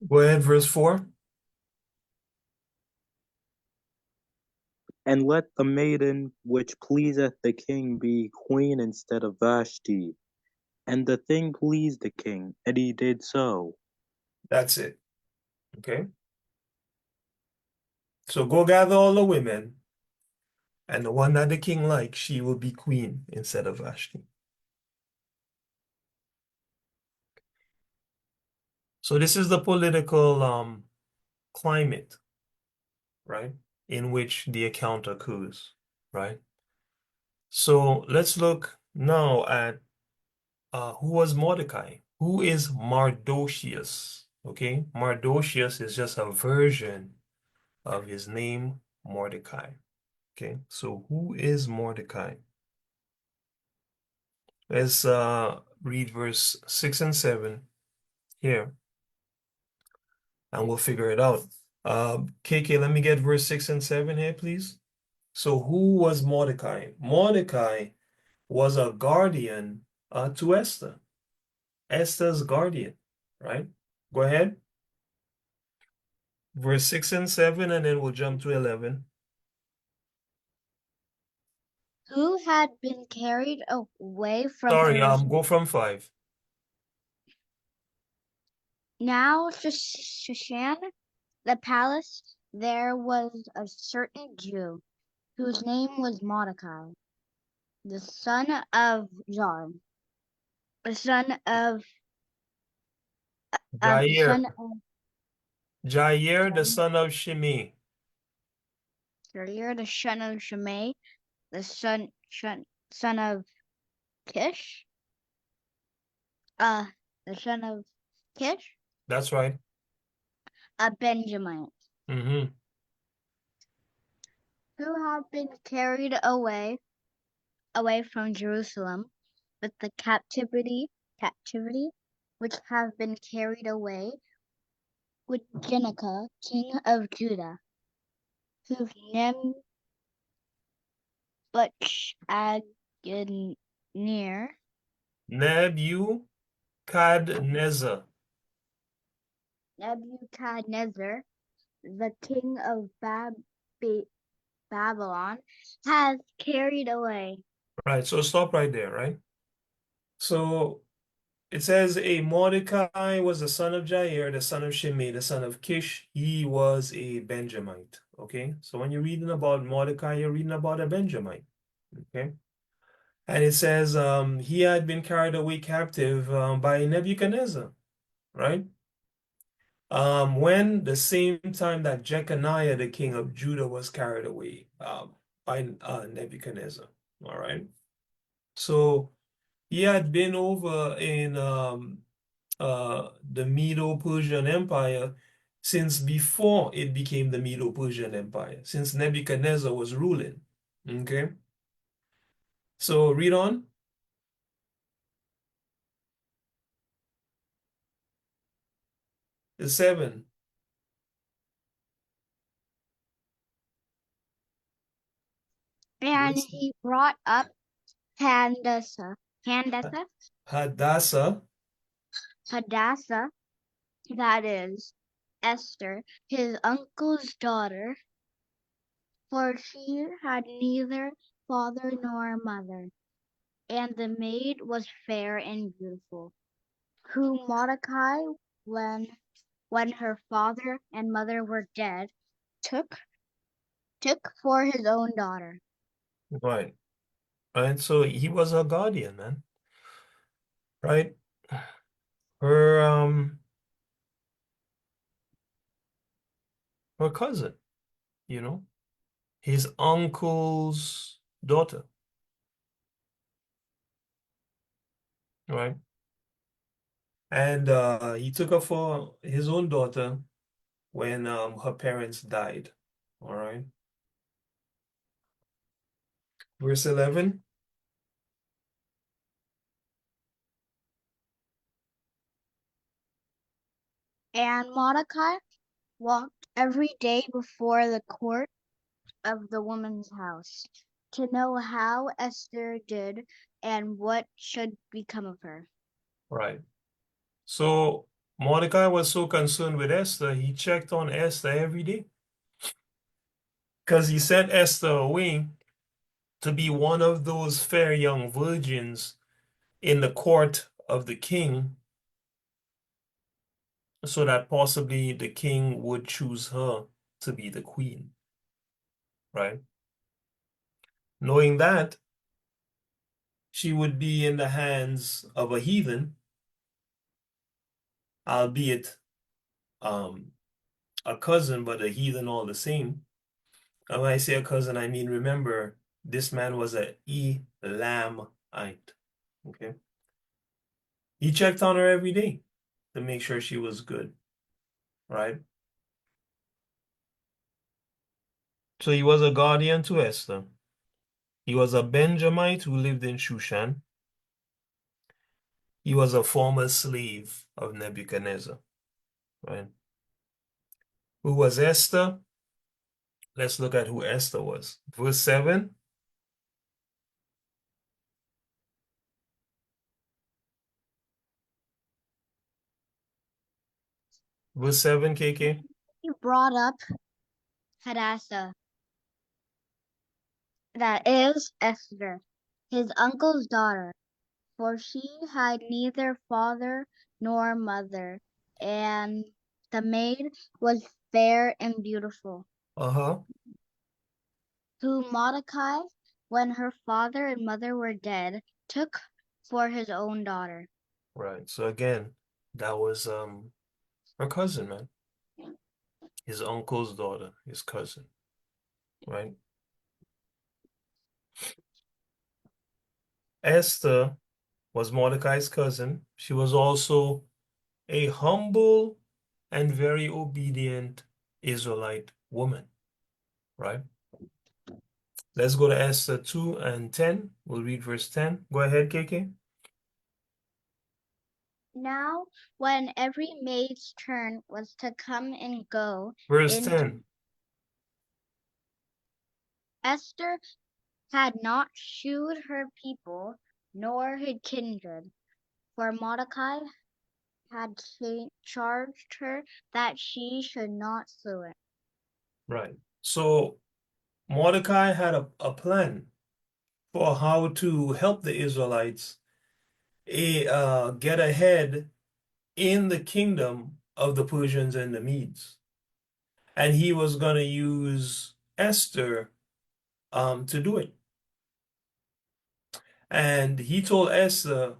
Go ahead, verse 4. And let the maiden which pleaseth the king be queen instead of Vashti. And the thing pleased the king, and he did so. That's it. Okay. So go gather all the women, and the one that the king likes, she will be queen instead of Vashti. So this is the political climate, right, in which the account occurs, right? So let's look now at who was Mordecai? Who is Mardocheus? Okay, Mardocheus is just a version of his name, Mordecai. Okay, so who is Mordecai? Let's read verse 6 and 7 here, and we'll figure it out. KK, let me get verse 6 and 7 here, please. So who was Mordecai? Mordecai was a guardian to Esther. Esther's guardian, right? Go ahead. Verse 6 and 7, and then we'll jump to 11. Who had been carried away from Sorry, Jerusalem. go from 5. Now Shushan, the palace, there was a certain Jew, whose name was Mordecai, the son of John, the son of the Jair, son of Jair, the son of Shimei. Jair, the son of Shimei, the son of Kish, uh, the son of Kish, That's right. a Benjamin, Mm-hmm. who had been carried away from Jerusalem with the captivity, which have been carried away with Jenica, king of Judah, whose name Nebuchadnezzar, Nebuchadnezzar. Nebuchadnezzar, the king of Babylon, has carried away. Right, so stop right there, right? So it says a Mordecai was the son of Jair, the son of Shimei, the son of Kish. He was a Benjamite. Okay, so when you're reading about Mordecai, you're reading about a Benjamite. Okay, and it says he had been carried away captive by Nebuchadnezzar, right? When the same time that Jeconiah, the king of Judah, was carried away by Nebuchadnezzar. All right, so he had been over in the Medo-Persian Empire since before it became the Medo-Persian Empire, since Nebuchadnezzar was ruling. Okay, so read on. The 7. And Yes. he brought up Hadassah, Hadassah. Hadassah, that is, Esther, his uncle's daughter, for she had neither father nor mother, and the maid was fair and beautiful, whom Mordecai, when her father and mother were dead, took for his own daughter. Right. Right. So he was a guardian, man. Right. Her her cousin, you know, his uncle's daughter. Right. And he took her for his own daughter when her parents died. All right. Verse 11. And Mordecai walked every day before the court of the woman's house to know how Esther did and what should become of her. Right. So Mordecai was so concerned with Esther, he checked on Esther every day because he sent Esther away to be one of those fair young virgins in the court of the king, so that possibly the king would choose her to be the queen, right? Knowing that she would be in the hands of a heathen, albeit um, a cousin, but a heathen all the same. And when I say a cousin, I mean, remember, this man was a Elamite. Okay. He checked on her every day to make sure she was good, right? So he was a guardian to Esther. He was a Benjamite who lived in Shushan. He was a former slave of Nebuchadnezzar, right? Who was Esther? Let's look at who Esther was. Verse 7. Verse 7, KK. He brought up Hadassah, that is Esther, his uncle's daughter, for she had neither father nor mother, and the maid was fair and beautiful, Uh-huh. whom Mordecai, when her father and mother were dead, took for his own daughter. Right. So again, that was her cousin, man. His uncle's daughter, his cousin, right? Esther was Mordecai's cousin. She was also a humble and very obedient Israelite woman, right? Let's go to Esther 2 and 10. We'll read verse 10. Go ahead, KK. Now, when every maid's turn was to come and go Verse in, 10. Esther had not shewed her people nor her kindred, for Mordecai had charged her that she should not sue it. Right. So Mordecai had a plan for how to help the Israelites get ahead in the kingdom of the Persians and the Medes. And he was going to use Esther to do it. And he told Esther,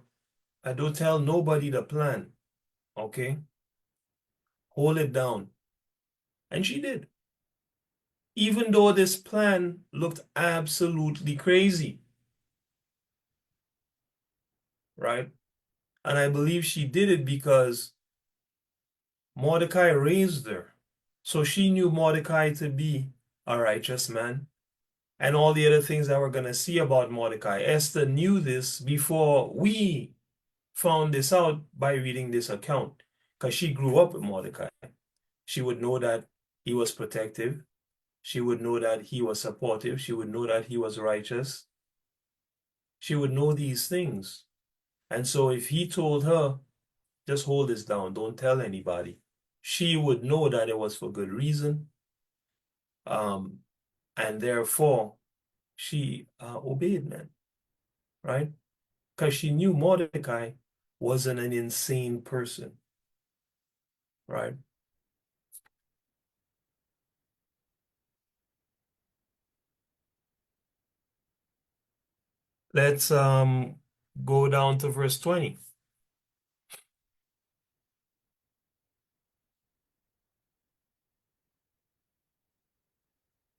don't tell nobody the plan, okay? Hold it down. And she did. Even though this plan looked absolutely crazy, right? And I believe she did it because Mordecai raised her. So she knew Mordecai to be a righteous man and all the other things that we're going to see about Mordecai. Esther knew this before we found this out by reading this account because she grew up with Mordecai. She would know that he was protective. She would know that he was supportive. She would know that he was righteous. She would know these things. And so if he told her, just hold this down, don't tell anybody, she would know that it was for good reason. And therefore, she obeyed, man, right? Because she knew Mordecai wasn't an insane person, right? Let's go down to verse 20.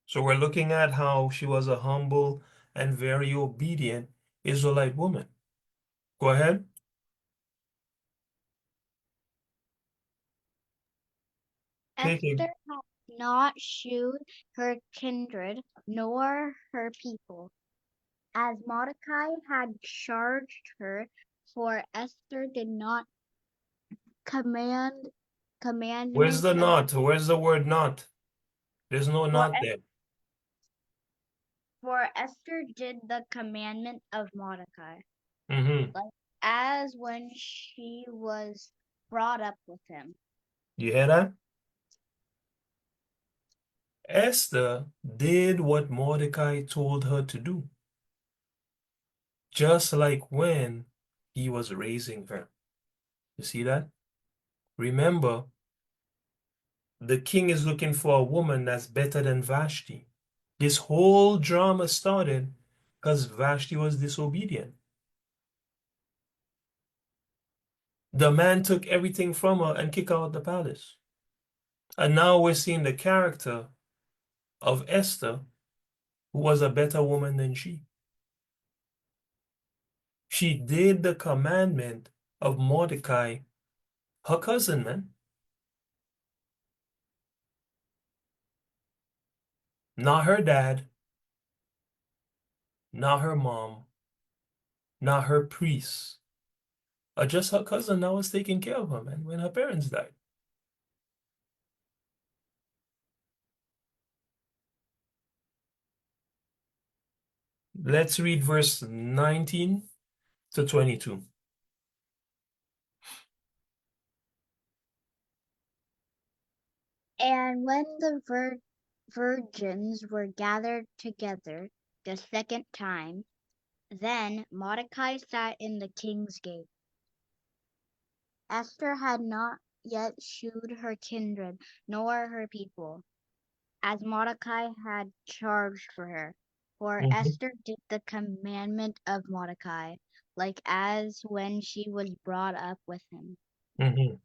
So we're looking at how she was a humble and very obedient Israelite woman. Go ahead. Esther KK. had not shield her kindred nor her people, as Mordecai had charged her, for Esther did not command Where's commandment the of not? Where's the word not? There's no for not there. for Esther did the commandment of Mordecai, Mm-hmm. like as when she was brought up with him. You hear that? Esther did what Mordecai told her to do, just like when he was raising her. You see that? Remember, the king is looking for a woman that's better than Vashti. This whole drama started because Vashti was disobedient. The man took everything from her and kicked her out the palace. And now we're seeing the character of Esther, who was a better woman than she. She did the commandment of Mordecai, her cousin, man. Not her dad, not her mom, not her priest, just her cousin that was taking care of her, man, when her parents died. Let's read verse 19 to 22. And when the virgins were gathered together the second time, then Mordecai sat in the king's gate. Esther had not yet shewed her kindred nor her people, as Mordecai had charged for her. For Mhm, Esther did the commandment of Mordecai, like as when she was brought up with him. mhm.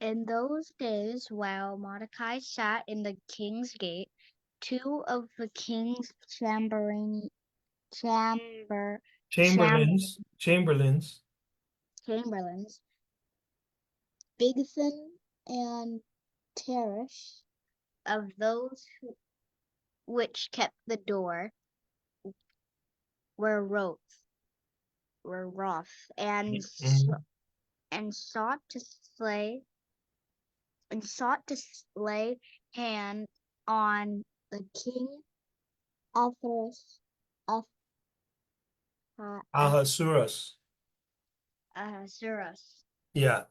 In those days, while Mordecai sat in the king's gate, two of the king's chamber, Chamberlains. chamberlains, Bigthan and Teresh, of those which kept the door, were wroth, Mhm. and sought to lay hand on the king Ahasuerus, Ahasuerus. Ahasuerus. Yeah.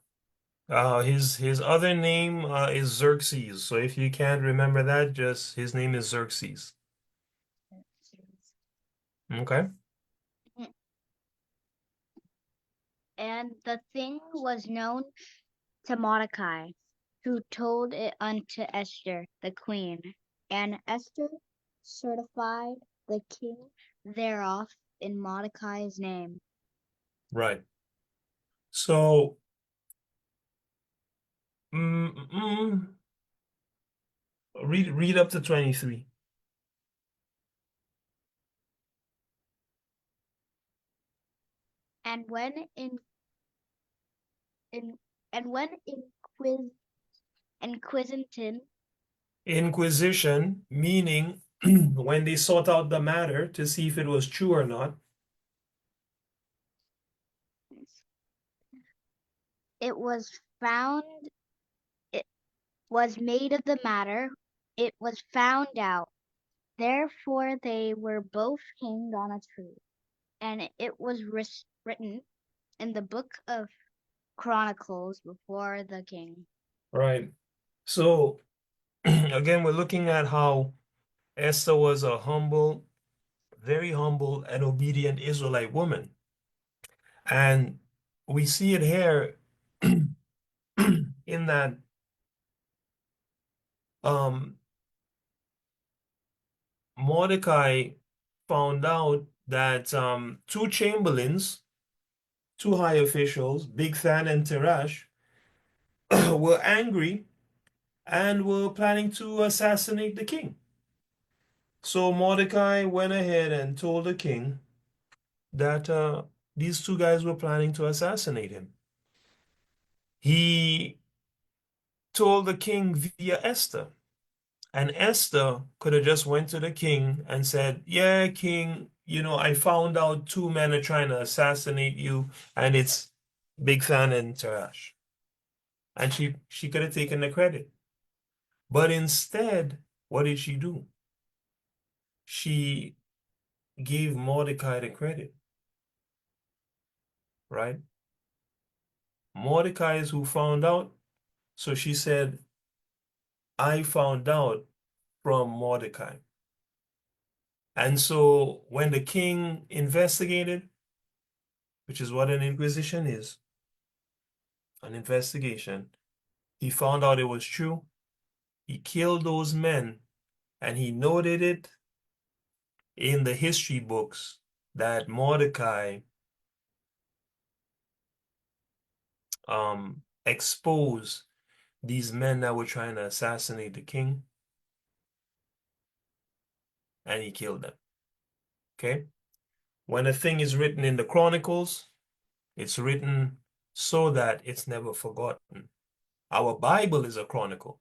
His other name is Xerxes. So if you can't remember that, just his name is Xerxes. Okay. And the thing was known to Mordecai, who told it unto Esther the queen. And Esther certified the king thereof in Mordecai's name. Right. So, mm, mm, read up to 23. And when in and when Inquisition Inquisition, meaning when they sought out the matter to see if it was true or not. it was found it was made of the matter, it was found out. Therefore they were both hanged on a tree. And it was written in the book of Chronicles before the king. Right. So, again, we're looking at how Esther was a humble, very humble and obedient Israelite woman. And we see it here in that um, Mordecai found out that two chamberlains, two high officials, Bigthan and Teresh, were angry and were planning to assassinate the king. So Mordecai went ahead and told the king that these two guys were planning to assassinate him. He told the king via Esther. And Esther could have just went to the king and said, yeah, king, I found out two men are trying to assassinate you, and it's Big Fan and Tarash. And she could have taken the credit. But instead, what did she do? She gave Mordecai the credit, right? Mordecai is who found out. So she said, I found out from Mordecai. And so when the king investigated, which is what an inquisition is, an investigation, he found out it was true. He killed those men and he noted it in the history books that Mordecai exposed these men that were trying to assassinate the king, and he killed them. Okay? When a thing is written in the Chronicles, it's written so that it's never forgotten. Our Bible is a chronicle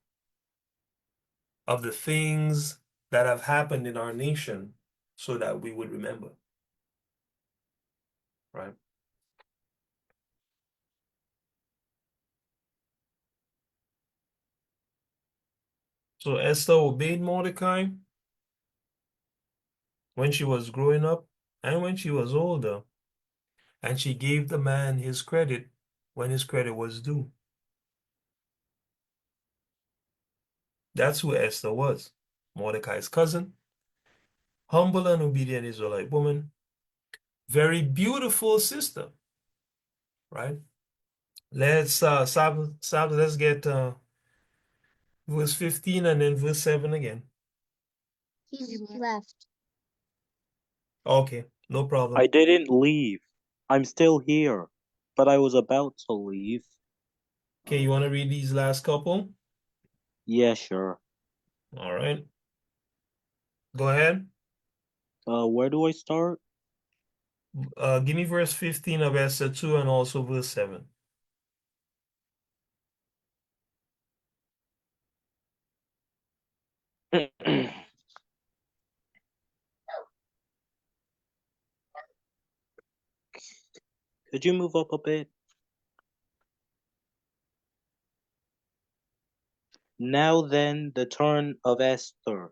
of the things that have happened in our nation so that we would remember. Right? So Esther obeyed Mordecai when she was growing up and when she was older, and she gave the man his credit when his credit was due. That's who Esther was. Mordecai's cousin, humble and obedient Israelite woman, very beautiful sister, right? Let's let's get verse 15 and then verse 7 again. He's left. Okay, no problem. I didn't leave. I'm still here, but I was about to leave. Okay, you want to read these last couple? Yeah, sure. All right. Go ahead. Where do I start? Give me verse 15 of Esther 2 and also verse 7. Could you move up a bit? Now then, the turn of Esther.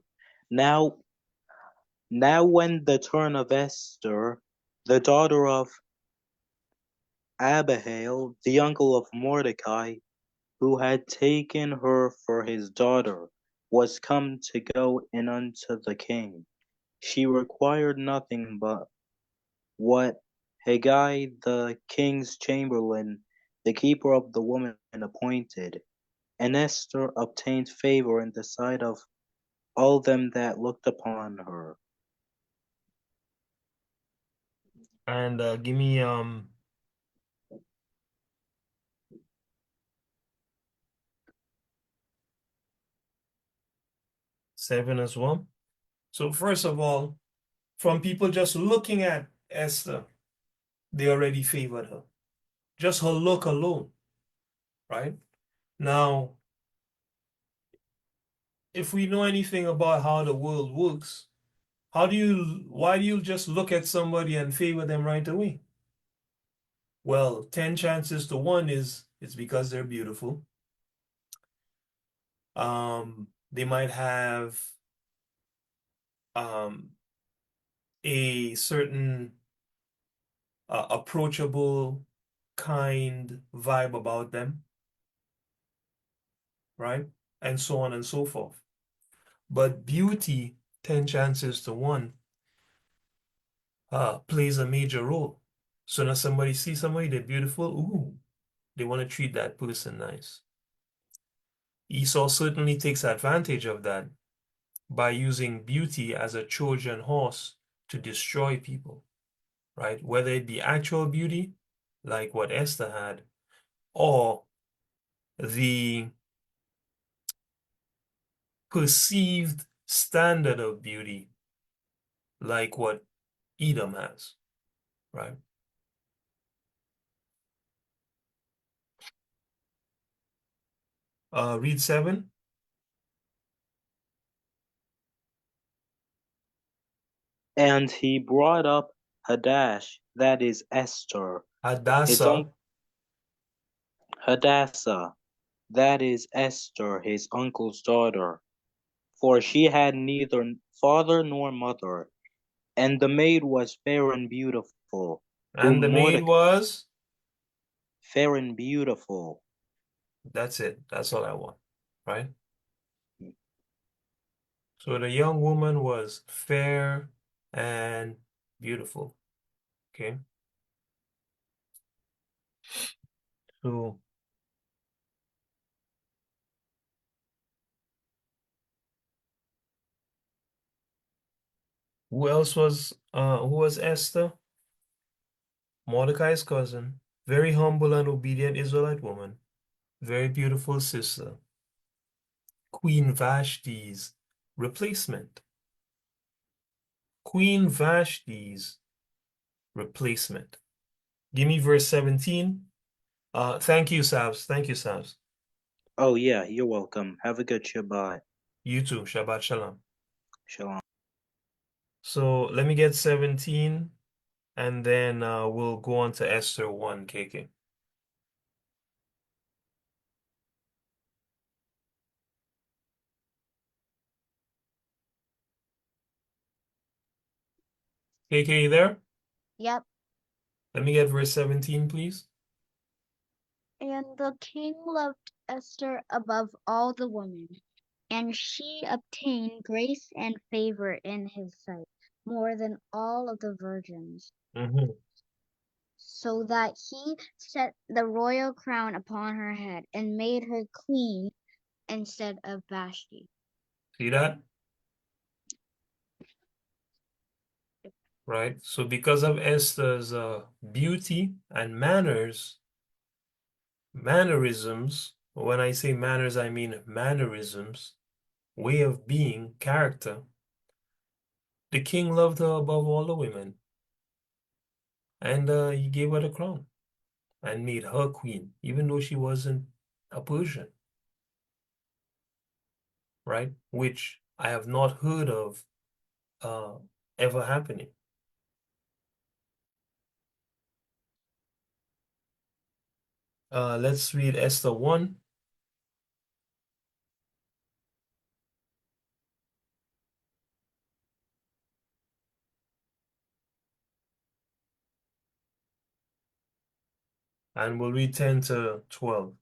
Now, now when the turn of Esther, the daughter of Abihail, the uncle of Mordecai, who had taken her for his daughter, was come to go in unto the king. She required nothing but what Haggai the king's chamberlain, the keeper of the woman, appointed. And Esther obtained favor in the sight of all them that looked upon her. And give me 7 as well. So first of all, from people just looking at Esther, they already favored her. Just her look alone, right? Now, if we know anything about how the world works, why do you just look at somebody and favor them right away? Well, 10 chances to 1 is it's because they're beautiful. They might have um, a certain approachable, kind vibe about them, right? And so on and so forth. But beauty, 10 chances to 1, plays a major role. So now somebody sees somebody, they're beautiful, ooh, they want to treat that person nice. Esau certainly takes advantage of that by using beauty as a Trojan horse to destroy people, right? Whether it be actual beauty, like what Esther had, or the perceived standard of beauty, like what Edom has, right? Read 7. And he brought up Hadash, that is Esther, his Hadassah, uncle Hadassah, that is Esther, his uncle's daughter, for she had neither father nor mother, and the maid was fair and beautiful, whom and the maid Mordecai was, fair and beautiful. that's it. That's all I want, right? So the young woman was fair and beautiful. Okay. So who was Esther? Mordecai's cousin, very humble and obedient Israelite woman, very beautiful sister, Queen Vashti's replacement. Queen Vashti's replacement. Give me verse 17. Thank you, Sabs. Thank you, Sabs. Oh yeah, you're welcome. Have a good Shabbat. You too. Shabbat Shalom. Shalom. So let me get 17, and then we'll go on to Esther 1, KK. KK, you there? Yep. Let me get verse 17, please. And the king loved Esther above all the women, and she obtained grace and favor in his sight more than all of the virgins, Mm-hmm. so that he set the royal crown upon her head and made her queen instead of Vashti. See that? Right? So because of Esther's beauty and mannerisms, when I say manners, I mean mannerisms, way of being, character, the king loved her above all the women, and he gave her the crown and made her queen, even though she wasn't a Persian, right? Which I have not heard of uh, ever happening. Let's read Esther 1. And we'll read 10 to 12.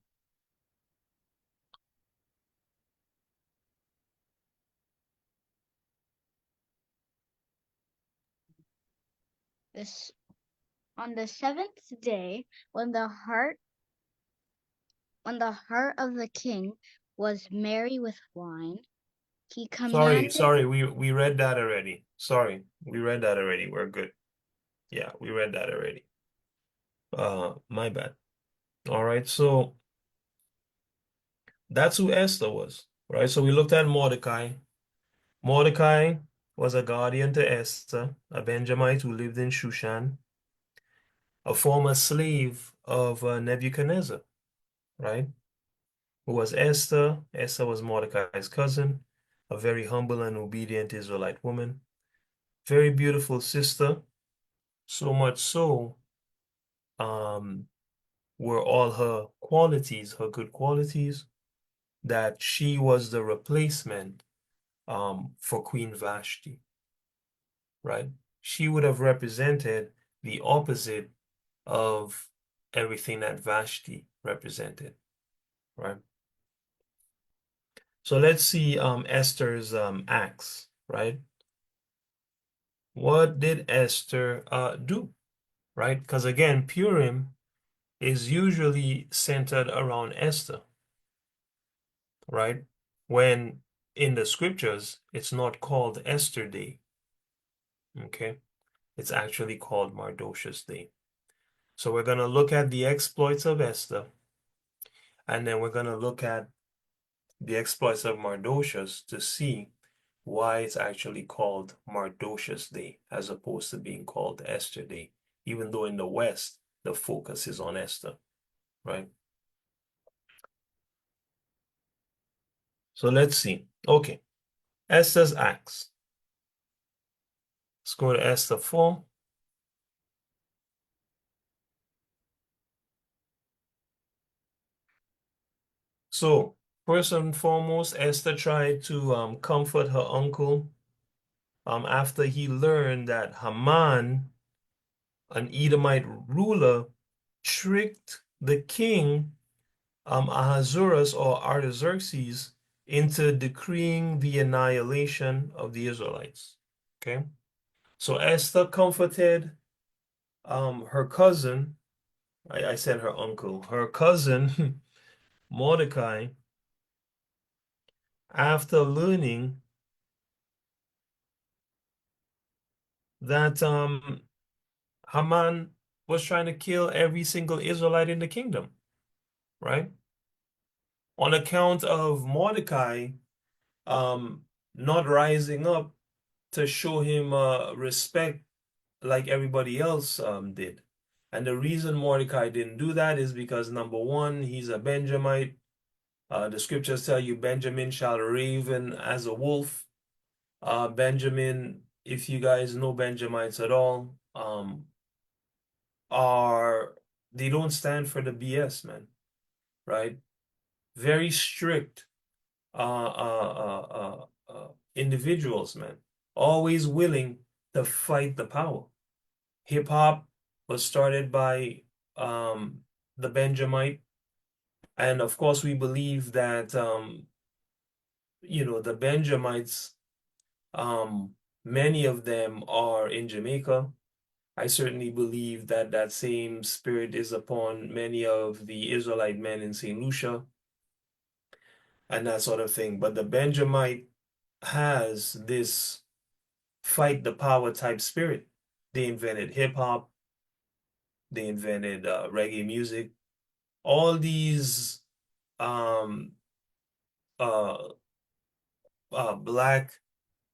This on the seventh day, when the heart of the king was merry with wine, he commanded. Sorry, we read that already. Sorry, we read that already. We're good. Yeah, we read that already. My bad. All right, so that's who Esther was, right? So we looked at Mordecai. Mordecai was a guardian to Esther, a Benjamite who lived in Shushan, a former slave of Nebuchadnezzar, right? Who was Esther? Esther was Mordecai's cousin, a very humble and obedient Israelite woman, very beautiful sister, so much so, um, were all her qualities, her good qualities, that she was the replacement for Queen Vashti, right? She would have represented the opposite of everything that Vashti represented, right? So let's see Esther's acts, right? What did Esther do, right? Because again, Purim is usually centered around Esther, right? When in the scriptures, it's not called Esther Day, okay? It's actually called Mardocheus Day. So we're going to look at the exploits of Esther, and then we're going to look at the exploits of Mardocheus to see why it's actually called Mardocheus Day as opposed to being called Esther Day, even though in the West, the focus is on Esther, right? So let's see. Okay, Esther's acts. Let's go to Esther 4. So, first and foremost, Esther tried to comfort her uncle after he learned that Haman, an Edomite ruler, tricked the king Ahasuerus or Artaxerxes into decreeing the annihilation of the Israelites. Okay, so Esther comforted her cousin. I said her uncle, her cousin Mordecai, after learning that Haman was trying to kill every single Israelite in the kingdom, right? On account of Mordecai um, not rising up to show him respect like everybody else did. And the reason Mordecai didn't do that is because number one, he's a Benjamite. The scriptures tell you Benjamin shall raven as a wolf. Benjamin, if you guys know Benjamites at all, are they don't stand for the BS, man, right? Very strict individuals, man, always willing to fight the power. Hip hop was started by the Benjamite, and of course, we believe that the Benjamites, many of them are in Jamaica. I certainly believe that that same spirit is upon many of the Israelite men in St. Lucia and that sort of thing. But the Benjamite has this fight the power type spirit. They invented hip hop, they invented reggae music, all these um, uh, black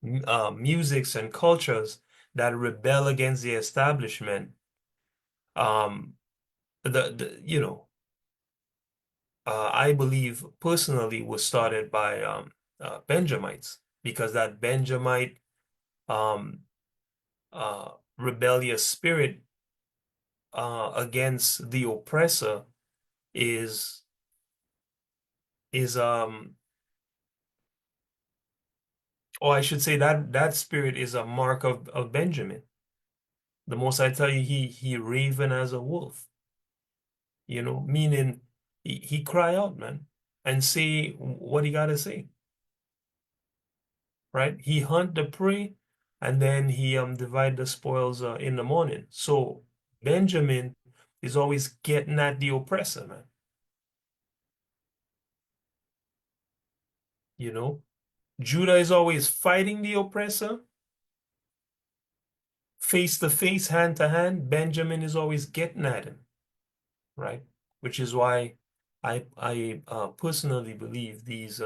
musics and cultures that rebel against the establishment. Um, I believe personally was started by Benjamites because that Benjamite um, rebellious spirit against the oppressor is is or I should say that that spirit is a mark of Benjamin. The most I tell you, he raven as a wolf, meaning he cry out, man, and say what he gotta say, right? He hunt the prey, and then he divide the spoils in the morning. So Benjamin is always getting at the oppressor, man. You know, Judah is always fighting the oppressor, face to face, hand to hand. Benjamin is always getting at him, right? Which is why I personally believe these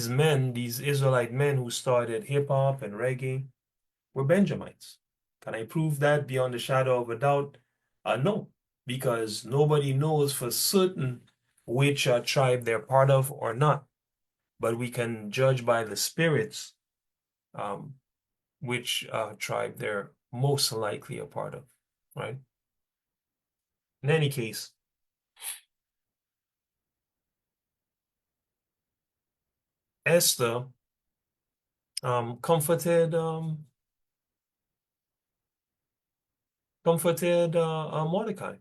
men, these Israelite men who started hip hop and reggae, were Benjamites. Can I prove that beyond a shadow of a doubt? No, because nobody knows for certain which tribe they're part of or not. But we can judge by the spirits um, which tribe they're most likely a part of, right? In any case, Esther comforted Mordecai.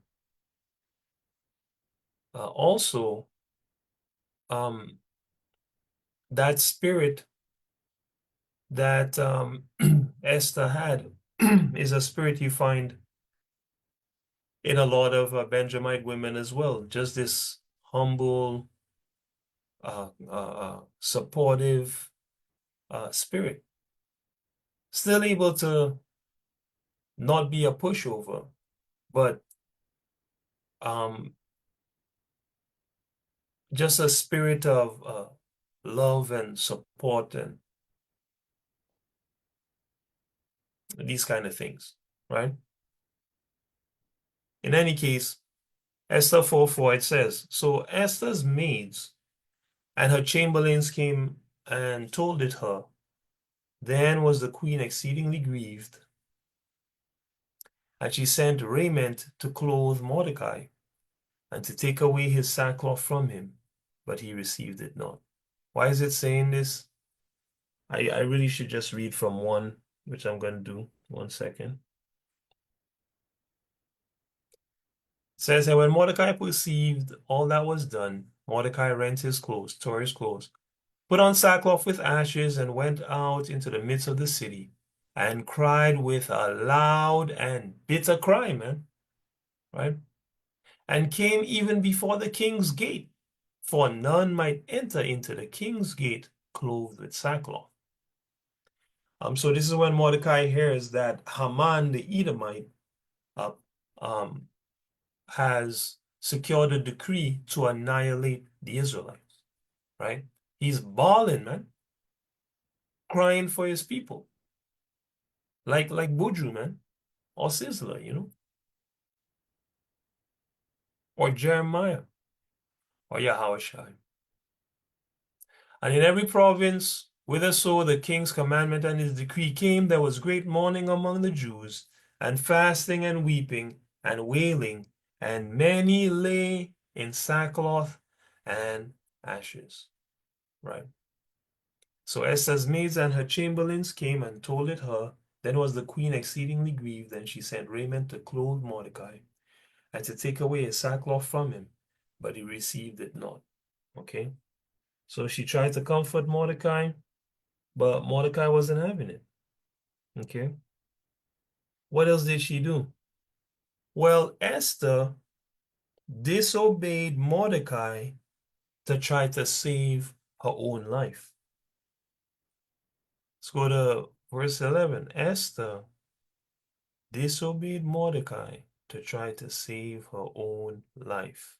Also, um, that spirit that Esther had is a spirit you find in a lot of Benjamite women as well. Just this humble, supportive spirit. Still able to not be a pushover, but um, just a spirit of love and support and these kind of things, right? In any case, Esther 4:4, it says, so Esther's maids and her chamberlains came and told it her, Then was the queen exceedingly grieved, and she sent raiment to clothe Mordecai, and to take away his sackcloth from him, but he received it not. Why is it saying this? I really should just read from one, which I'm going to do. 1 second. It says, and when Mordecai perceived all that was done, Mordecai rent his clothes, tore his clothes, put on sackcloth with ashes, and went out into the midst of the city, and cried with a loud and bitter cry, man, right? And came even before the king's gate, for none might enter into the king's gate clothed with sackcloth. So this is when Mordecai hears that Haman the Edomite uh, um, has secured a decree to annihilate the Israelites, right? He's bawling, man, crying for his people, like Budru, man, or Sizzler, or Jeremiah, or Yahushua. And in every province, whitherso the king's commandment and his decree came, there was great mourning among the Jews, and fasting and weeping and wailing, and many lay in sackcloth and ashes. Right? So Esther's maids and her chamberlains came and told it her. Then was the queen exceedingly grieved, and she sent raiment to clothe Mordecai, and to take away his sackcloth from him, but he received it not. Okay? So she tried to comfort Mordecai, but Mordecai wasn't having it. Okay? What else did she do? Well, Esther disobeyed Mordecai to try to save her own life. Let's go to verse 11. Esther disobeyed Mordecai to try to save her own life.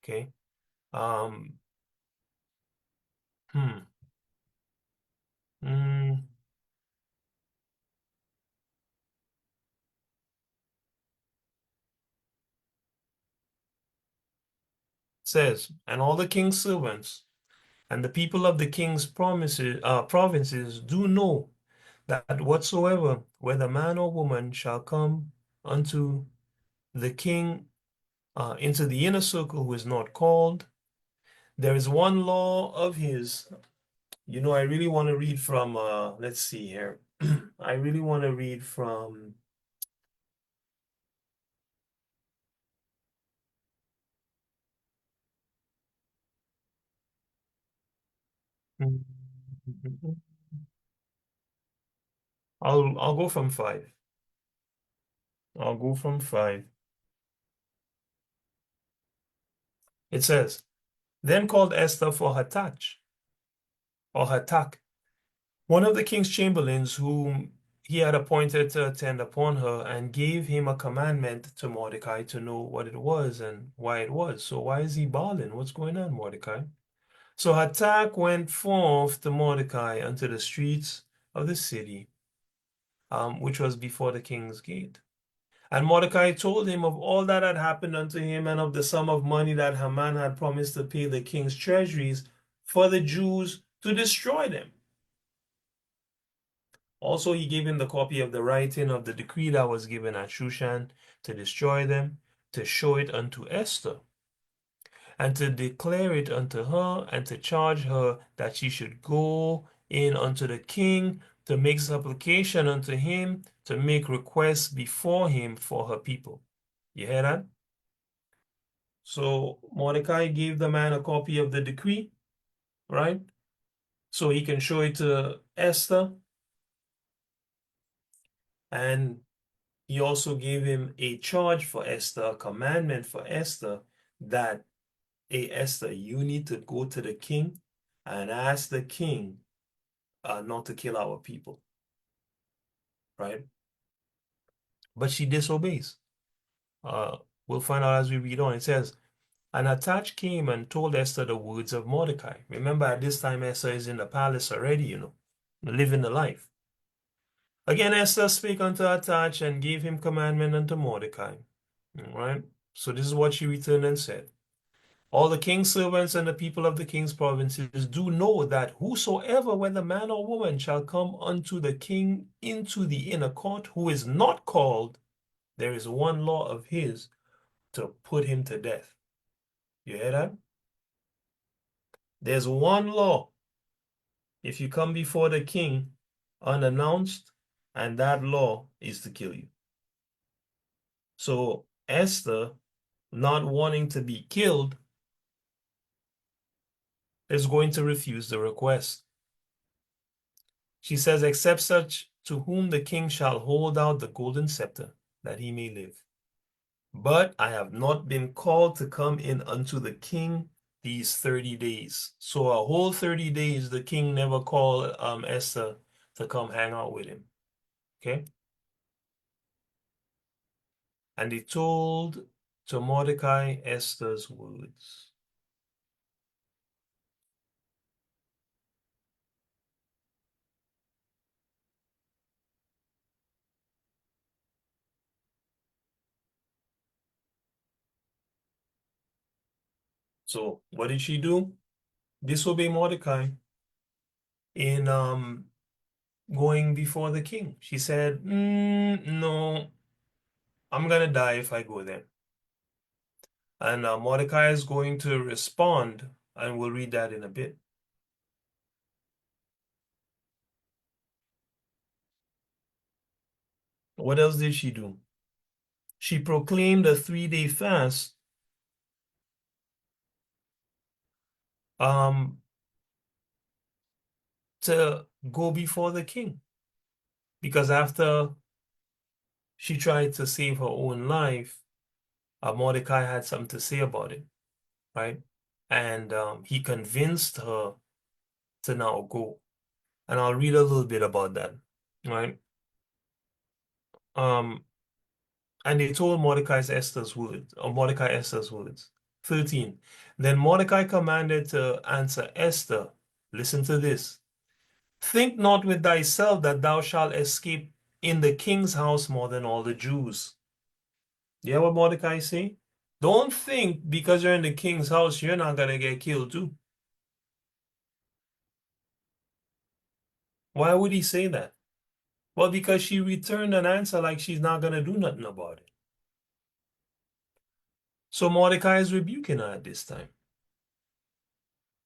Okay? Um, hmm. Mm, says, and all the king's servants and the people of the king's provinces do know that whatsoever, whether man or woman, shall come unto the king into the inner circle who is not called, there is one law of his. I really want to read from, let's see here. I really want to read from, I'll go from 5. I'll go from 5. It says, then called Esther for Hathach, or Hathach, one of the king's chamberlains, whom he had appointed to attend upon her, and gave him a commandment to Mordecai to know what it was and why it was. So why is he bawling? What's going on, Mordecai? So Hathach went forth to Mordecai unto the streets of the city, which was before the king's gate. And Mordecai told him of all that had happened unto him, and of the sum of money that Haman had promised to pay the king's treasuries for the Jews to destroy them. Also, he gave him the copy of the writing of the decree that was given at Shushan to destroy them, to show it unto Esther, and to declare it unto her, and to charge her that she should go in unto the king to make supplication unto him, to make requests before him for her people. You hear that? So Mordecai gave the man a copy of the decree, right? So he can show it to Esther, and he also gave him a charge for Esther, a commandment for Esther that, hey, Esther, you need to go to the king and ask the king not to kill our people, right? But she disobeys. Uh, we'll find out as we read on. It says, and Hathach came and told Esther the words of Mordecai. Remember, at this time, Esther is in the palace already, living the life. Again, Esther spake unto Hathach and gave him commandment unto Mordecai. All right? So this is what she returned and said. All the king's servants and the people of the king's provinces do know that whosoever, whether man or woman, shall come unto the king into the inner court, who is not called, there is one law of his, to put him to death. You hear that? There's one law. If you come before the king unannounced, and that law is to kill you. So Esther, not wanting to be killed, is going to refuse the request. She says, except such to whom the king shall hold out the golden scepter, that he may live. But I have not been called to come in unto the king these 30 days. So a whole 30 days, the king never called Esther to come hang out with him. Okay? And he told to Mordecai Esther's words. So what did she do? Disobey Mordecai in going before the king. She said, no, I'm gonna die if I go there. And Mordecai is going to respond, and we'll read that in a bit. What else did she do? She proclaimed a 3-day fast to go before the king. Because after she tried to save her own life, Mordecai had something to say about it, right? And he convinced her to now go. And I'll read a little bit about that, right? And they told Mordecai Esther's words. 13. Then Mordecai commanded to answer Esther, listen to this. Think not with thyself that thou shalt escape in the king's house more than all the Jews. You hear what Mordecai say? Don't think because you're in the king's house, you're not going to get killed too. Why would he say that? Well, because she returned an answer like she's not going to do nothing about it. So Mordecai is rebuking her at this time.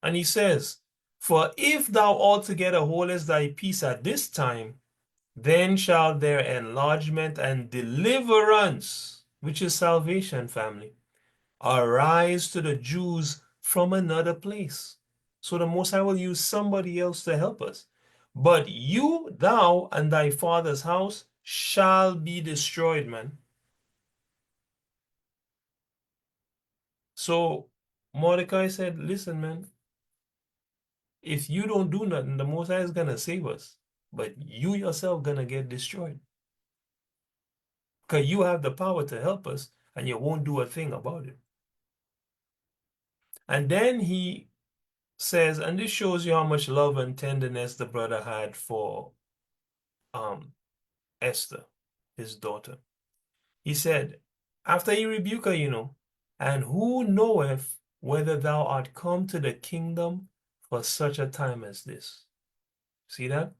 And he says, for if thou altogether holdest thy peace at this time, then shall their enlargement and deliverance, which is salvation, family, arise to the Jews from another place. So the Most High will use somebody else to help us. But you, thou, and thy father's house shall be destroyed, man. So Mordecai said, listen, man, if you don't do nothing, the Most High is going to save us. But you yourself going to get destroyed. Because you have the power to help us, and you won't do a thing about it. And then he says, and this shows you how much love and tenderness the brother had for Esther, his daughter. He said, after he rebuked her, and who knoweth whether thou art come to the kingdom for such a time as this? See that?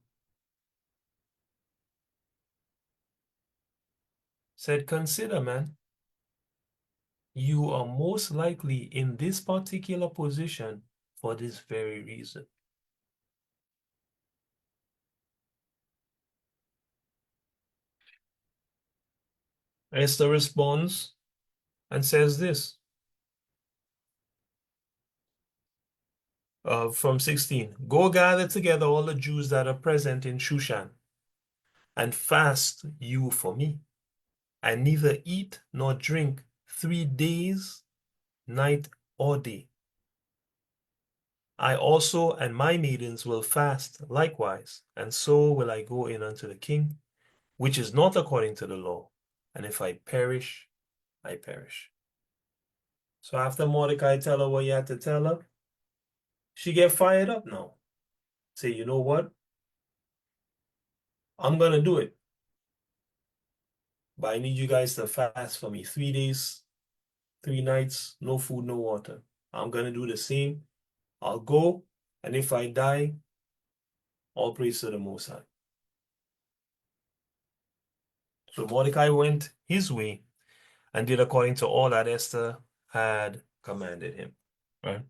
Said, consider, man, you are most likely in this particular position for this very reason. Esther responds and says this from 16. Go gather together all the Jews that are present in Shushan and fast you for me, and neither eat nor drink 3 days, night or day. I also and my maidens will fast likewise, and so will I go in unto the king, which is not according to the law. And if I perish, I perish. So after Mordecai tell her what he had to tell her, she get fired up now. Say, you know what? I'm going to do it. But I need you guys to fast for me 3 days, 3 nights, no food, no water. I'm going to do the same. I'll go, and if I die, all praise to the Most High. So Mordecai went his way and did according to all that Esther had commanded him. Right?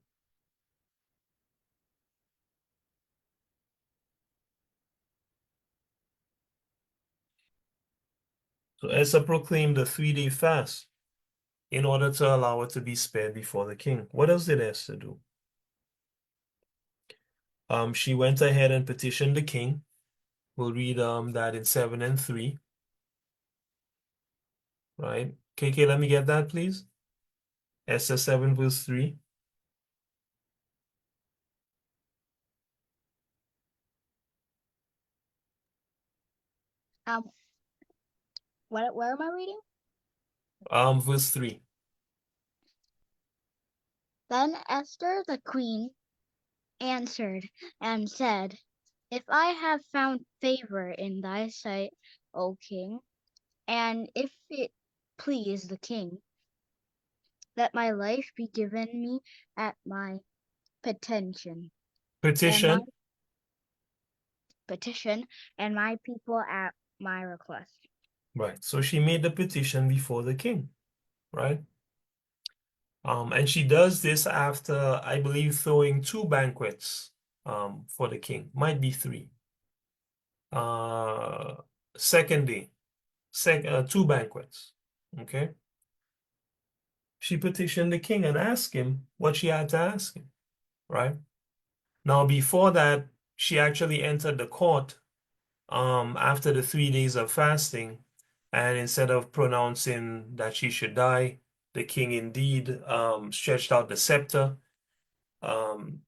So Esther proclaimed a 3-day fast in order to allow it to be spared before the king. What else did Esther do? She went ahead and petitioned the king. We'll read that in 7 and 3. Right? KK, let me get that, please. Esther 7, verse 3. Um, where am I reading? Verse 3. Then Esther the queen answered and said, If I have found favor in thy sight, O king, and if it please the king, let my life be given me at my petition, and my Petition. petition, and my people at my request. Right. So she made the petition before the king. Right? And she does this after, I believe, throwing 2 banquets for the king. Might be 3. Second day, 2 banquets. Okay. She petitioned the king and asked him what she had to ask him. Right. Now, before that, she actually entered the court after the 3 days of fasting, and instead of pronouncing that she should die, the king indeed stretched out the scepter, um,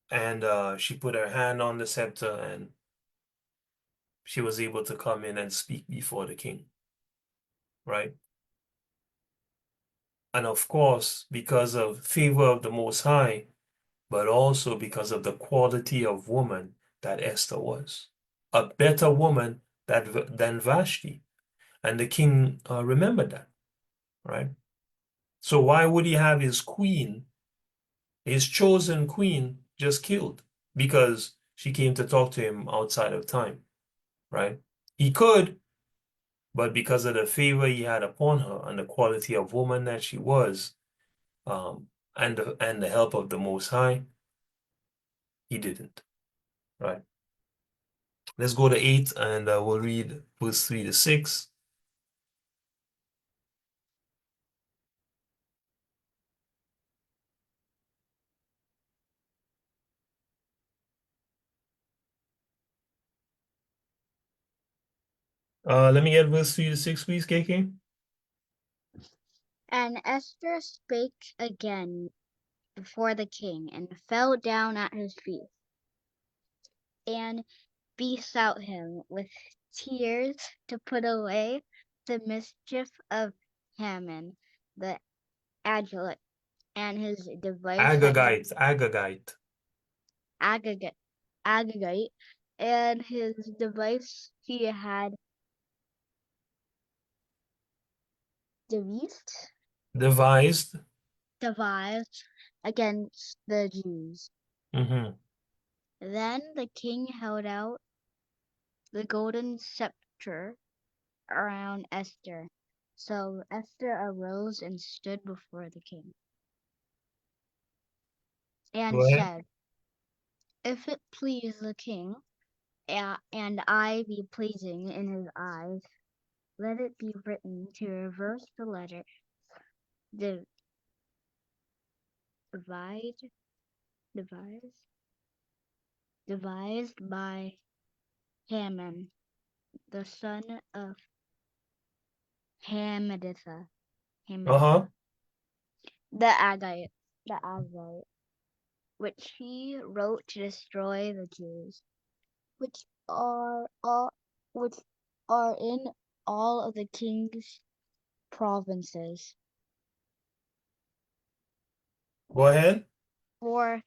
and she put her hand on the scepter, and she was able to come in and speak before the king, right? And of course, because of favor of the Most High, but also because of the quality of woman that Esther was, a better woman than Vashti. And the king remembered that, right? So why would he have his queen, his chosen queen, just killed? Because she came to talk to him outside of time, right? He could, but because of the favor he had upon her and the quality of woman that she was, and the help of the Most High, he didn't, right? Let's go to 8, and we'll read verse 3 to 6. Let me get verse 3 to 6, please, KK. And Esther spake again before the king, and fell down at his feet, and besought him with tears to put away the mischief of Haman the Agagite, and his device that he Agagite. Agagite, Agagite, and his device he had devised Devised. devised against the Jews. Mm-hmm. Then the king held out the golden scepter around Esther. So Esther arose and stood before the king, and Go ahead. said, If it please the king, and I be pleasing in his eyes, let it be written to reverse the letter div- divide, devised, devised by Haman, the son of Hammedatha, Uh-huh. the Agagite, which he wrote to destroy the Jews, which are which are in all of the king's provinces. Go ahead. For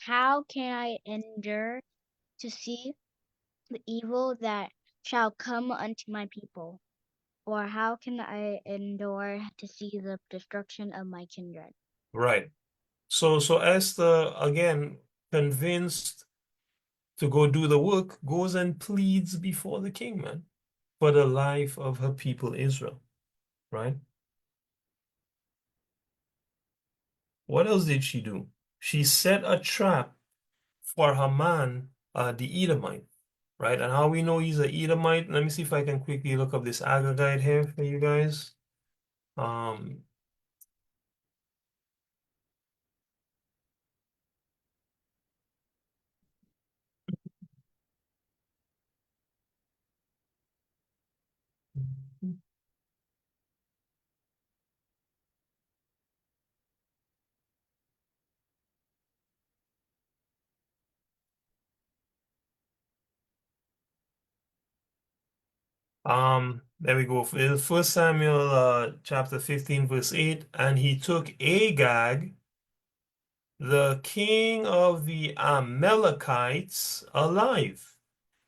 how can I endure to see the evil that shall come unto my people? Or how can I endure to see the destruction of my kindred? Right. So Esther, again, convinced to go do the work, goes and pleads before the king, man, for the life of her people Israel, right? What else did she do? She set a trap for Haman, the Edomite, right? And how we know he's an Edomite, let me see if I can quickly look up this Agagite here for you guys. Um, there we go. First Samuel chapter 15, verse 8. And he took Agag, the king of the Amalekites, alive,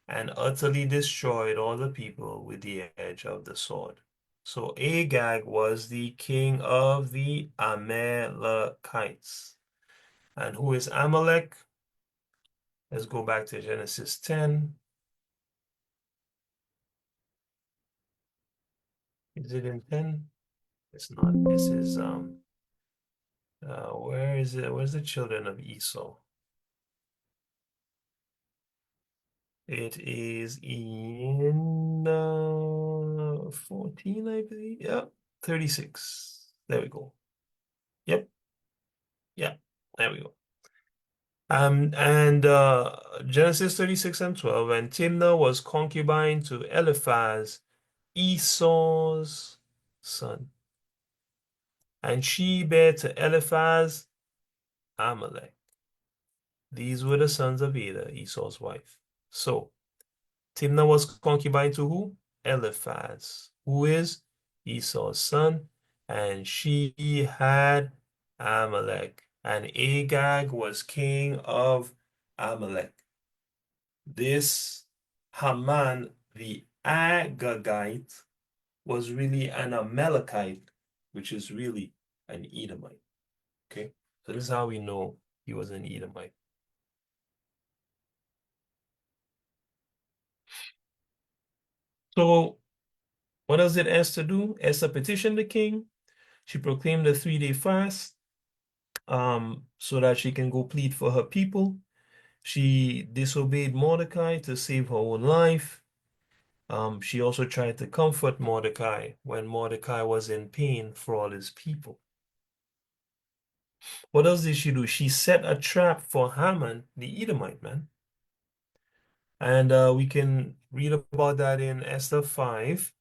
and utterly destroyed all the people with the edge of the sword. So Agag was the king of the Amalekites. And who is Amalek? Let's go back to Genesis 10. Is it in 10? It's not. This is where is it? Where's the children of Esau? It is in 14, I believe. Yep, 36. There we go. Yep, yeah, there we go. And Genesis 36 and 12, and Timnah was concubine to Eliphaz, Esau's son. And she bare to Eliphaz Amalek. These were the sons of Ada, Esau's wife. So Timnah was concubine to who? Eliphaz, who is Esau's son, and she had Amalek, and Agag was king of Amalek. This Haman, the Agagite, was really an Amalekite, which is really an Edomite. Okay, so this is how we know he was an Edomite. So what does it Esther do? Esther petitioned the king. She proclaimed a 3-day fast so that she can go plead for her people. She disobeyed Mordecai to save her own life. She also tried to comfort Mordecai when Mordecai was in pain for all his people. What else did she do? She set a trap for Haman, the Edomite man. And we can read about that in Esther 5.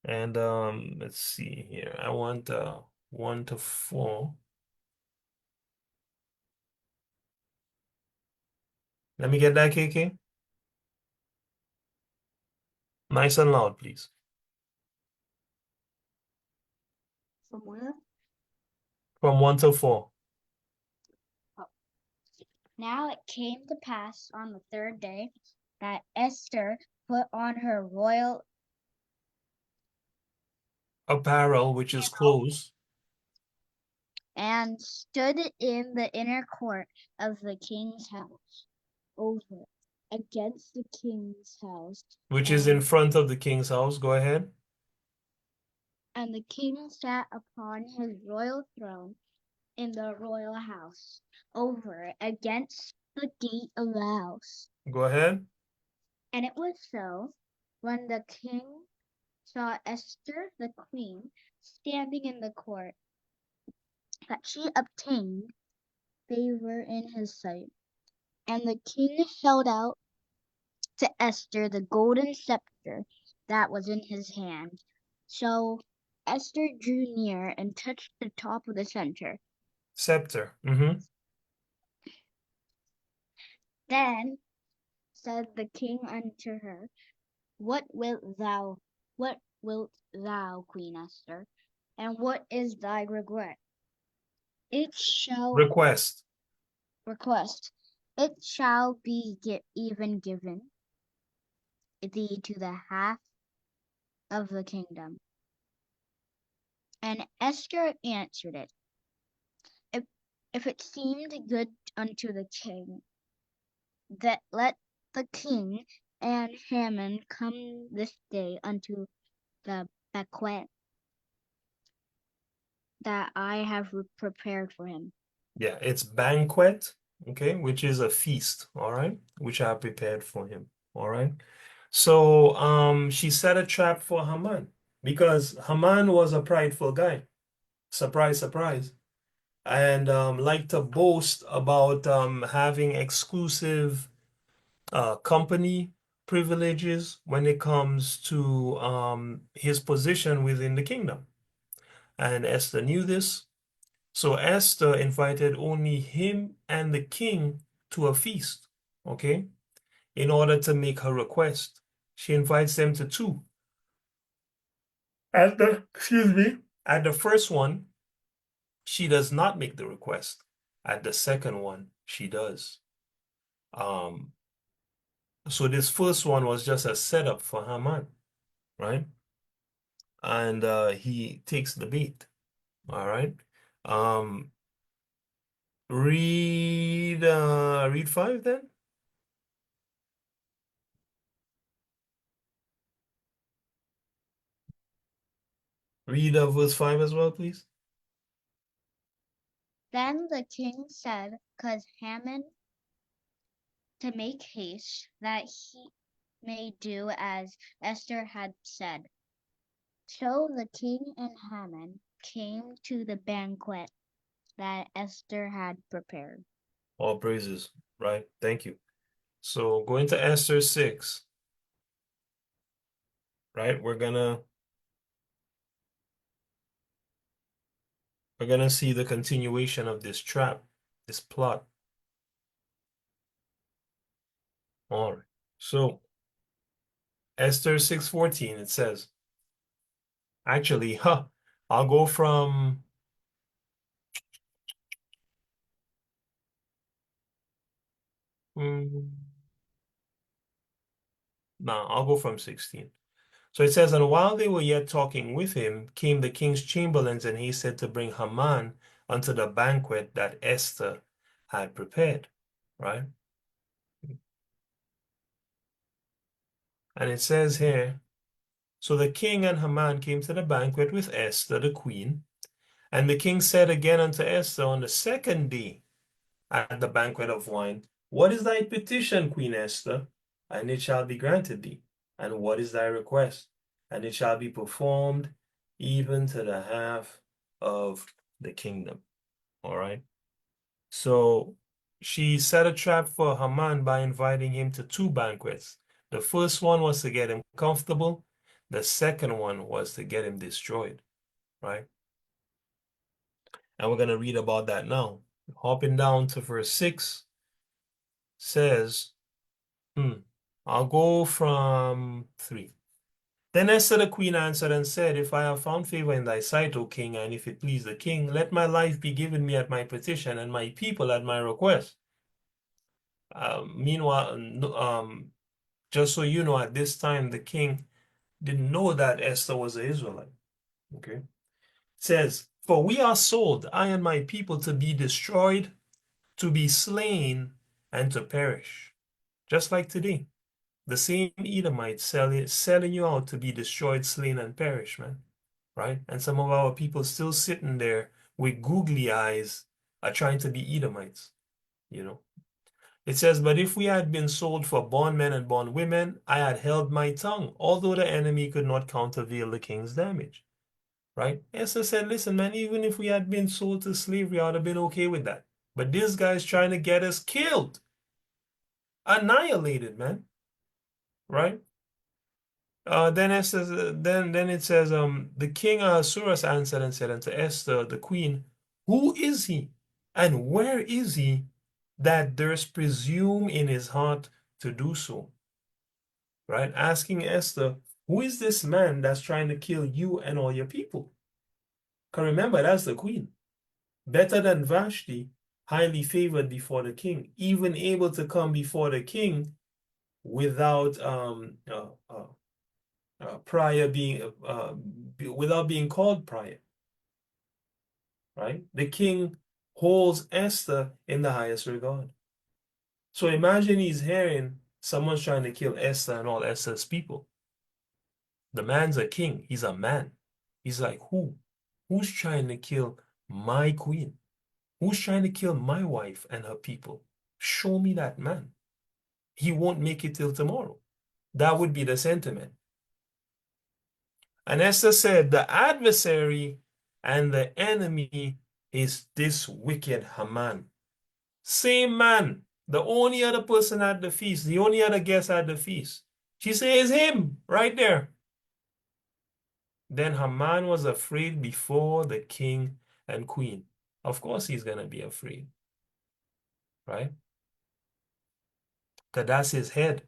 And let's see here. I want 1 to 4. Let me get that, KK. Nice and loud, please. From where? From 1 to 4. Now it came to pass on the third day that Esther put on her royal Apparel, which is clothes. and stood in the inner court of the king's house, over against the king's house. Which is in front of the king's house. Go ahead. And the king sat upon his royal throne in the royal house, over against the gate of the house. Go ahead. And it was so, when the king saw Esther the queen standing in the court, that she obtained favor in his sight. And the king held out to Esther the golden scepter that was in his hand. So Esther drew near and touched the top of the center. Scepter. Then said the king unto her, What wilt thou, Queen Esther? And what is thy regret? It shall Request. request. It shall be even given thee to the half of the kingdom. And Esther answered it, if it seemed good unto the king, that let the king and Haman come this day unto the banquet that I have prepared for him. Yeah, it's banquet, okay, which is a feast, all right, which I prepared for him, all right. So she set a trap for Haman because Haman was a prideful guy. Surprise, surprise. And liked to boast about having exclusive company privileges when it comes to his position within the kingdom. And Esther knew this. So Esther invited only him and the king to a feast, okay, in order to make her request. She invites them to two. At the first one, she does not make the request. At the second one, she does. Um, so this first one was just a setup for Haman, right? And he takes the bait. All right. Um, read 5 then. Read verse 5 as well, please. Then the king said, cause Haman to make haste, that he may do as Esther had said. So the king and Haman came to the banquet that Esther had prepared. All praises, right? Thank you. So going to Esther 6, right? We're gonna see the continuation of this trap, this plot. All right. So Esther 6:14, it says, actually, I'll go from mm, no, I'll go from 16. So it says, and while they were yet talking with him, came the king's chamberlains, and he said to bring Haman unto the banquet that Esther had prepared, right? And it says here, so the king and Haman came to the banquet with Esther, the queen. And the king said again unto Esther on the second day at the banquet of wine, what is thy petition, Queen Esther? And it shall be granted thee. And what is thy request? And it shall be performed even to the half of the kingdom. All right. So she set a trap for Haman by inviting him to two banquets. The first one was to get him comfortable. The second one was to get him destroyed, right? And we're going to read about that now. Hopping down to verse 6 says, I'll go from 3. Then Esther the queen answered and said, if I have found favor in thy sight, O king, and if it please the king, let my life be given me at my petition, and my people at my request. Meanwhile, just so you know, at this time, the king didn't know that Esther was an Israelite. Okay. It says, for we are sold, I and my people, to be destroyed, to be slain, and to perish. Just like today. The same Edomites selling you out to be destroyed, slain, and perish, man. Right? And some of our people still sitting there with googly eyes are trying to be Edomites, you know. It says, but if we had been sold for bondmen and bondwomen, I had held my tongue, although the enemy could not countervail the king's damage. Right? Esther said, listen, man, even if we had been sold to slavery, I would have been okay with that. But this guy's trying to get us killed, annihilated, man. Right? Then it says, the king Ahasuerus answered and said unto Esther, the queen, who is he, and where is he that durst presume in his heart to do so? Right? Asking Esther, who is this man that's trying to kill you and all your people? Because remember, that's the queen. Better than Vashti, highly favored before the king, even able to come before the king without prior being without being called prior, right? The king holds Esther in the highest regard. So imagine he's hearing someone's trying to kill Esther and all Esther's people. The man's a king. He's a man. He's like, who? Who's trying to kill my queen? Who's trying to kill my wife and her people? Show me that man. He won't make it till tomorrow. That would be the sentiment. And Esther said, the adversary and the enemy is this wicked Haman. Same man, the only other person at the feast, the only other guest at the feast. She says, him, right there. Then Haman was afraid before the king and queen. Of course he's going to be afraid, right? Because that's his head.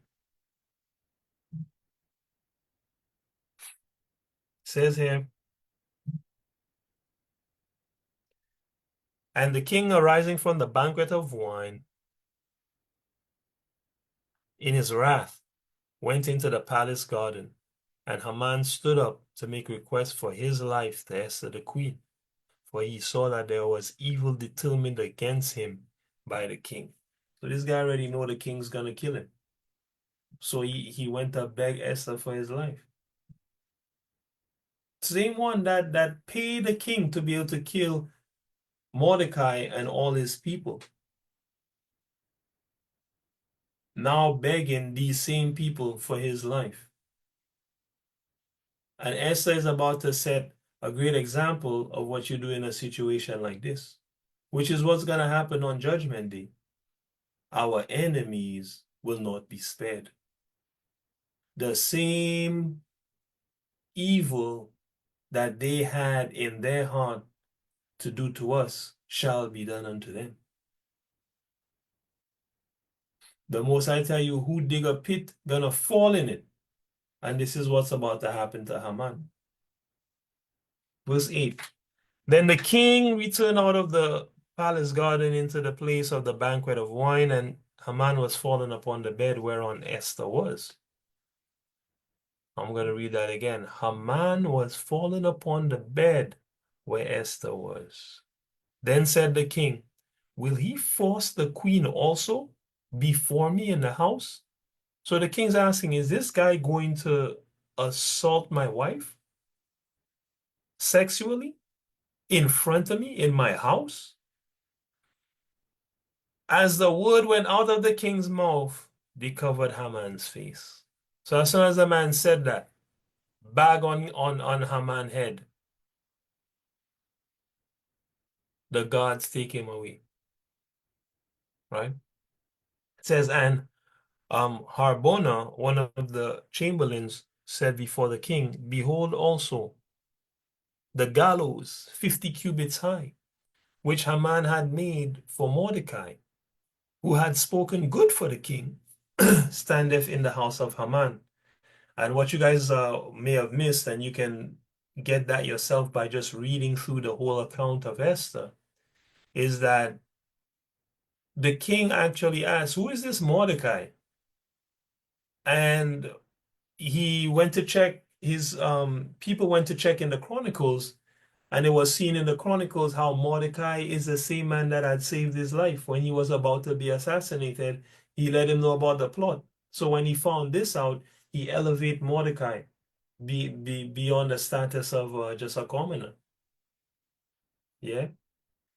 Says here, and the king arising from the banquet of wine in his wrath went into the palace garden, and Haman stood up to make request for his life to Esther the queen, for he saw that there was evil determined against him by the king. So this guy already know the king's gonna kill him. So he went to beg Esther for his life. Same one that paid the king to be able to kill Mordecai and all his people. Now begging these same people for his life. And Esther is about to set a great example of what you do in a situation like this, which is what's going to happen on Judgment Day. Our enemies will not be spared. The same evil that they had in their heart to do to us shall be done unto them. The Most I tell you, who dig a pit, gonna fall in it. And this is what's about to happen to Haman. Verse 8. Then the king returned out of the palace garden into the place of the banquet of wine, and Haman was fallen upon the bed whereon Esther was. I'm going to read that again. Haman was fallen upon the bed where Esther was. Then said the king, will he force the queen also before me in the house? So the king's asking, is this guy going to assault my wife sexually in front of me in my house? As the word went out of the king's mouth, they covered Haman's face. So as soon as the man said that, bag on Haman's head, the gods take him away. Right? It says, and Harbona, one of the chamberlains, said before the king, behold also the gallows 50 cubits high, which Haman had made for Mordecai, who had spoken good for the king, standeth in the house of Haman. And what you guys may have missed, and you can get that yourself by just reading through the whole account of Esther, is that the king actually asked, who is this Mordecai? And he went to check, his people went to check in the Chronicles, and it was seen in the Chronicles how Mordecai is the same man that had saved his life when he was about to be assassinated. He let him know about the plot. So when he found this out, he elevated Mordecai beyond the status of just a commoner. Yeah.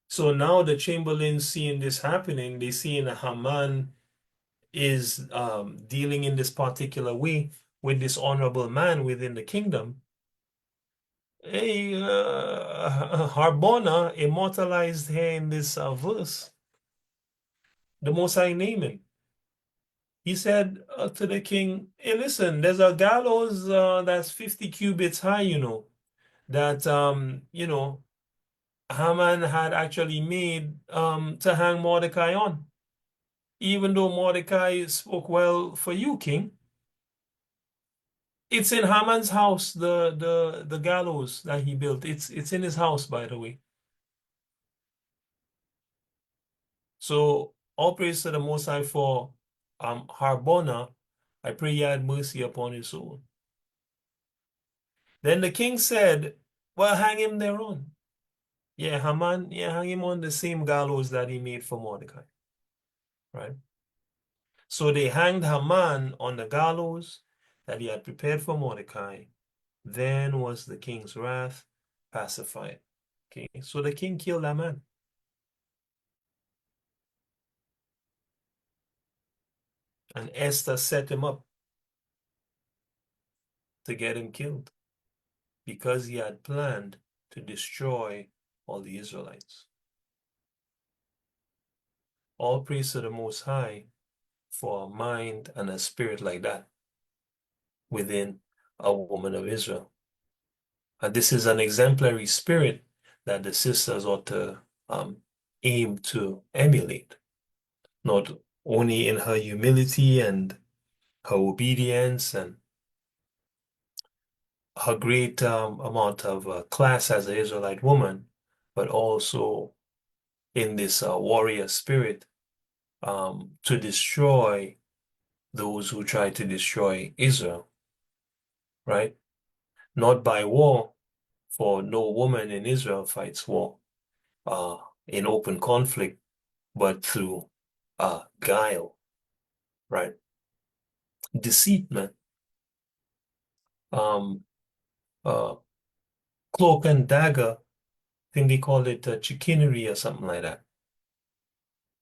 So now the chamberlains seeing this happening, they seeing that Haman is dealing in this particular way with this honorable man within the kingdom. Hey, Harbona immortalized here in this verse. The Most High name him. He said to the king, hey, listen, there's a gallows that's 50 cubits high, that, Haman had actually made to hang Mordecai on. Even though Mordecai spoke well for you, king. It's in Haman's house, the gallows that he built. It's in his house, by the way. So all praise to the Most High for Harbona. I pray he had mercy upon his soul. Then the king said, well, hang him thereon. Yeah, Haman, yeah, hang him on the same gallows that he made for Mordecai, right? So they hanged Haman on the gallows that he had prepared for Mordecai. Then was the king's wrath pacified. Okay, so the king killed that man. And Esther set him up to get him killed because he had planned to destroy all the Israelites. All praise to the Most High for a mind and a spirit like that within a woman of Israel. And this is an exemplary spirit that the sisters ought to aim to emulate, not only in her humility and her obedience and her great amount of class as an Israelite woman, but also in this warrior spirit to destroy those who try to destroy Israel, right? Not by war, for no woman in Israel fights war uh, in open conflict, but through guile, right? Deceit, man. Um, uh, Cloak and dagger, I think they call it chicanery or something like that,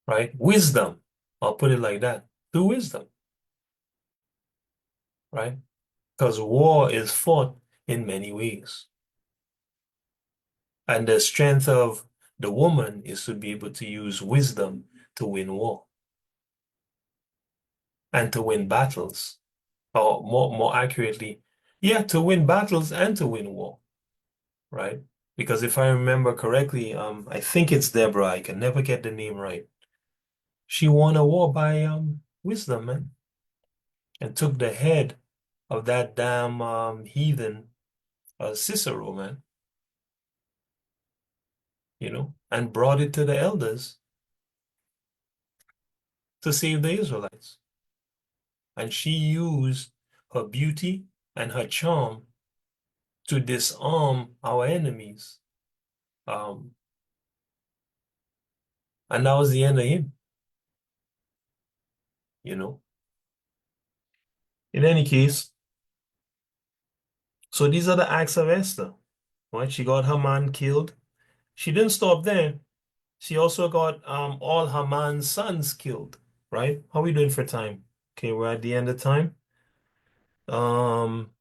right? Wisdom, I'll put it like that, through wisdom, right? Because war is fought in many ways. And the strength of the woman is to be able to use wisdom to win war and to win battles, or more accurately, yeah, to win battles and to win war, right? Because if I remember correctly, I think it's Deborah, I can never get the name right. She won a war by wisdom, man, and took the head of that damn heathen Cicero, man, and brought it to the elders to save the Israelites. And she used her beauty and her charm to disarm our enemies. Um, and that was the end of him, you know. In any case, so these are the acts of Esther, right? She got her man killed. She didn't stop there. She also got all her man's sons killed, right? How are we doing for time? Okay, we're at the end of time. Um,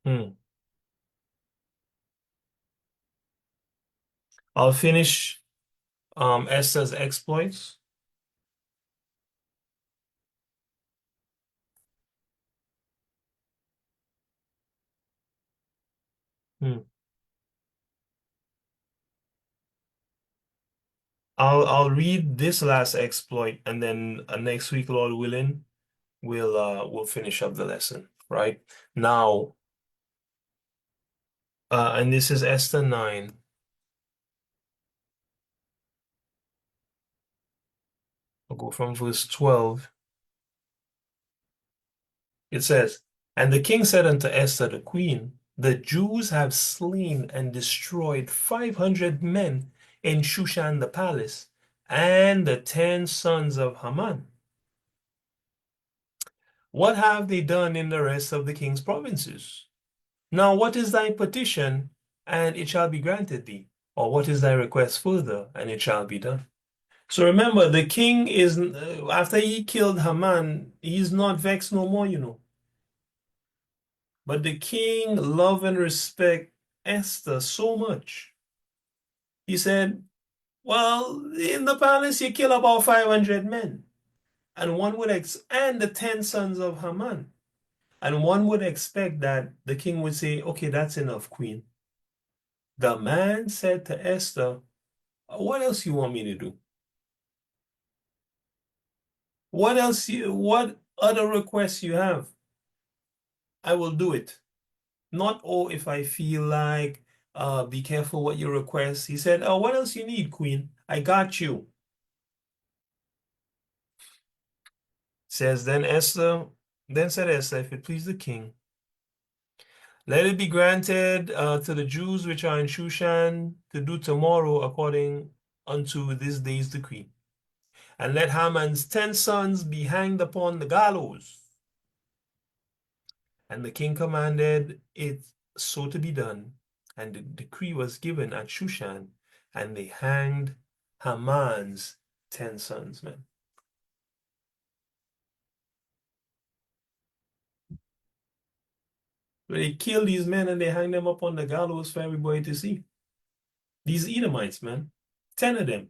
hmm. I'll finish Esther's exploits. Hmm. I'll read this last exploit and then next week, Lord willing, we'll finish up the lesson, right? Now, and this is Esther 9. I'll go from verse 12. It says, And the king said unto Esther the queen, The Jews have slain and destroyed 500 men in Shushan the palace, and the 10 sons of Haman. What have they done in the rest of the king's provinces? Now what is thy petition, and it shall be granted thee? Or what is thy request further, and it shall be done? So remember, the king is, after he killed Haman, he's not vexed no more. But the king loved and respect Esther so much. He said, well, in the palace you kill about 500 men. And and the 10 sons of Haman. And one would expect that the king would say, okay, that's enough, queen. The man said to Esther, what else you want me to do? What other requests you have? I will do it. Not, oh, if I feel like, be careful what you request. He said, oh, what else you need, queen? I got you. Says then said Esther, if it please the king, Let it be granted to the Jews which are in Shushan to do tomorrow according unto this day's decree. And let Haman's 10 sons be hanged upon the gallows. And the king commanded it so to be done. And the decree was given at Shushan, and they hanged Haman's 10 sons, man. They killed these men and they hanged them up on the gallows for everybody to see. These Edomites, man, 10 of them.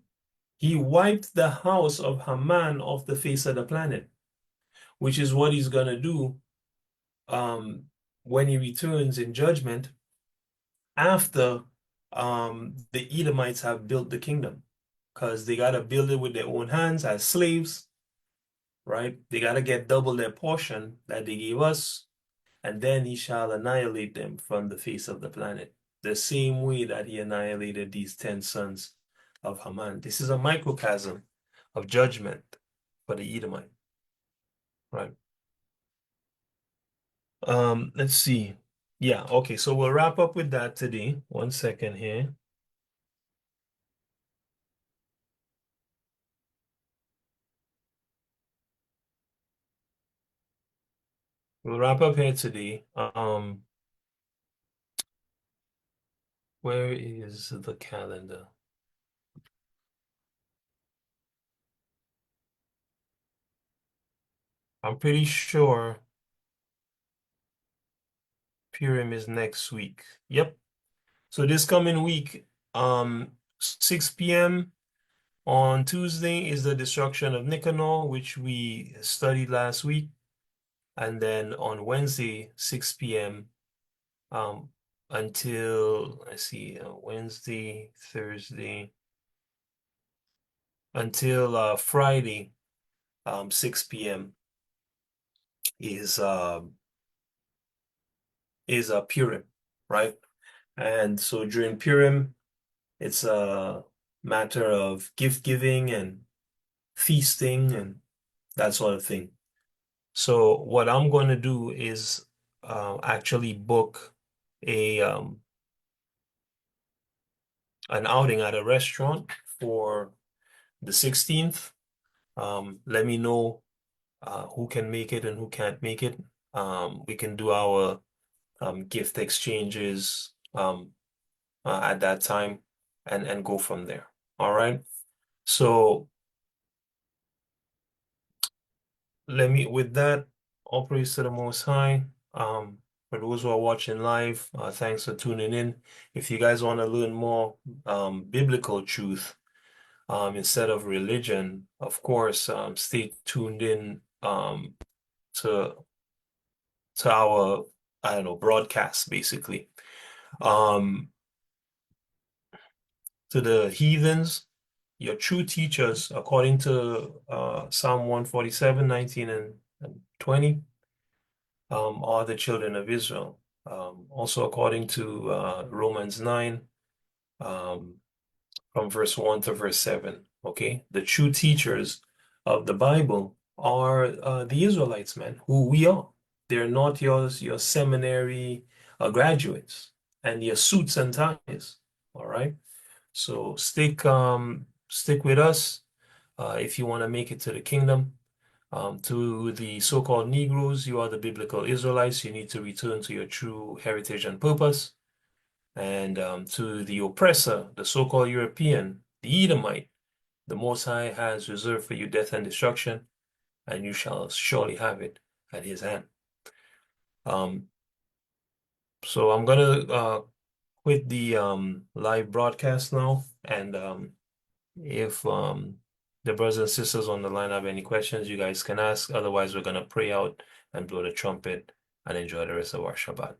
He wiped the house of Haman off the face of the planet, which is what he's going to do when he returns in judgment after the Edomites have built the kingdom. Because they got to build it with their own hands as slaves, right? They got to get double their portion that they gave us, and then he shall annihilate them from the face of the planet, the same way that he annihilated these 10 sons of Haman. This is a microcosm of judgment for the Edomite, right? Let's see. Yeah, okay, so we'll wrap up with that today. 1 second here. We'll wrap up here today. Where is the calendar? I'm pretty sure Purim is next week. Yep. So this coming week, 6 p.m. on Tuesday is the destruction of Nicanor, which we studied last week. And then on Wednesday, 6 p.m. Until, let's see, Wednesday, Thursday, until Friday, 6 p.m. is Purim, right? And so during Purim, it's a matter of gift giving and feasting and that sort of thing. So what I'm going to do is actually book an outing at a restaurant for the 16th. Let me know who can make it and who can't make it. We can do our gift exchanges at that time and go from there. All right. So with that, all praise to the Most High. For those who are watching live, thanks for tuning in. If you guys want to learn more biblical truth instead of religion, of course, stay tuned in to our, I don't know, broadcast basically. To the heathens, your true teachers, according to Psalm 147, 19 and 20, are the children of Israel. Also, according to Romans 9, from verse 1 to verse 7, okay? The true teachers of the Bible are the Israelites, man, who we are. They're not your seminary graduates and your suits and ties, all right? So stick with us if you want to make it to the kingdom. To the so-called Negroes, you are the biblical Israelites. You need to return to your true heritage and purpose. And to the oppressor, the so-called European, the Edomite, the Most High has reserved for you death and destruction, and you shall surely have it at his hand. So I'm gonna quit the live broadcast now, and if the brothers and sisters on the line have any questions, you guys can ask. Otherwise, we're gonna pray out and blow the trumpet and enjoy the rest of our Shabbat.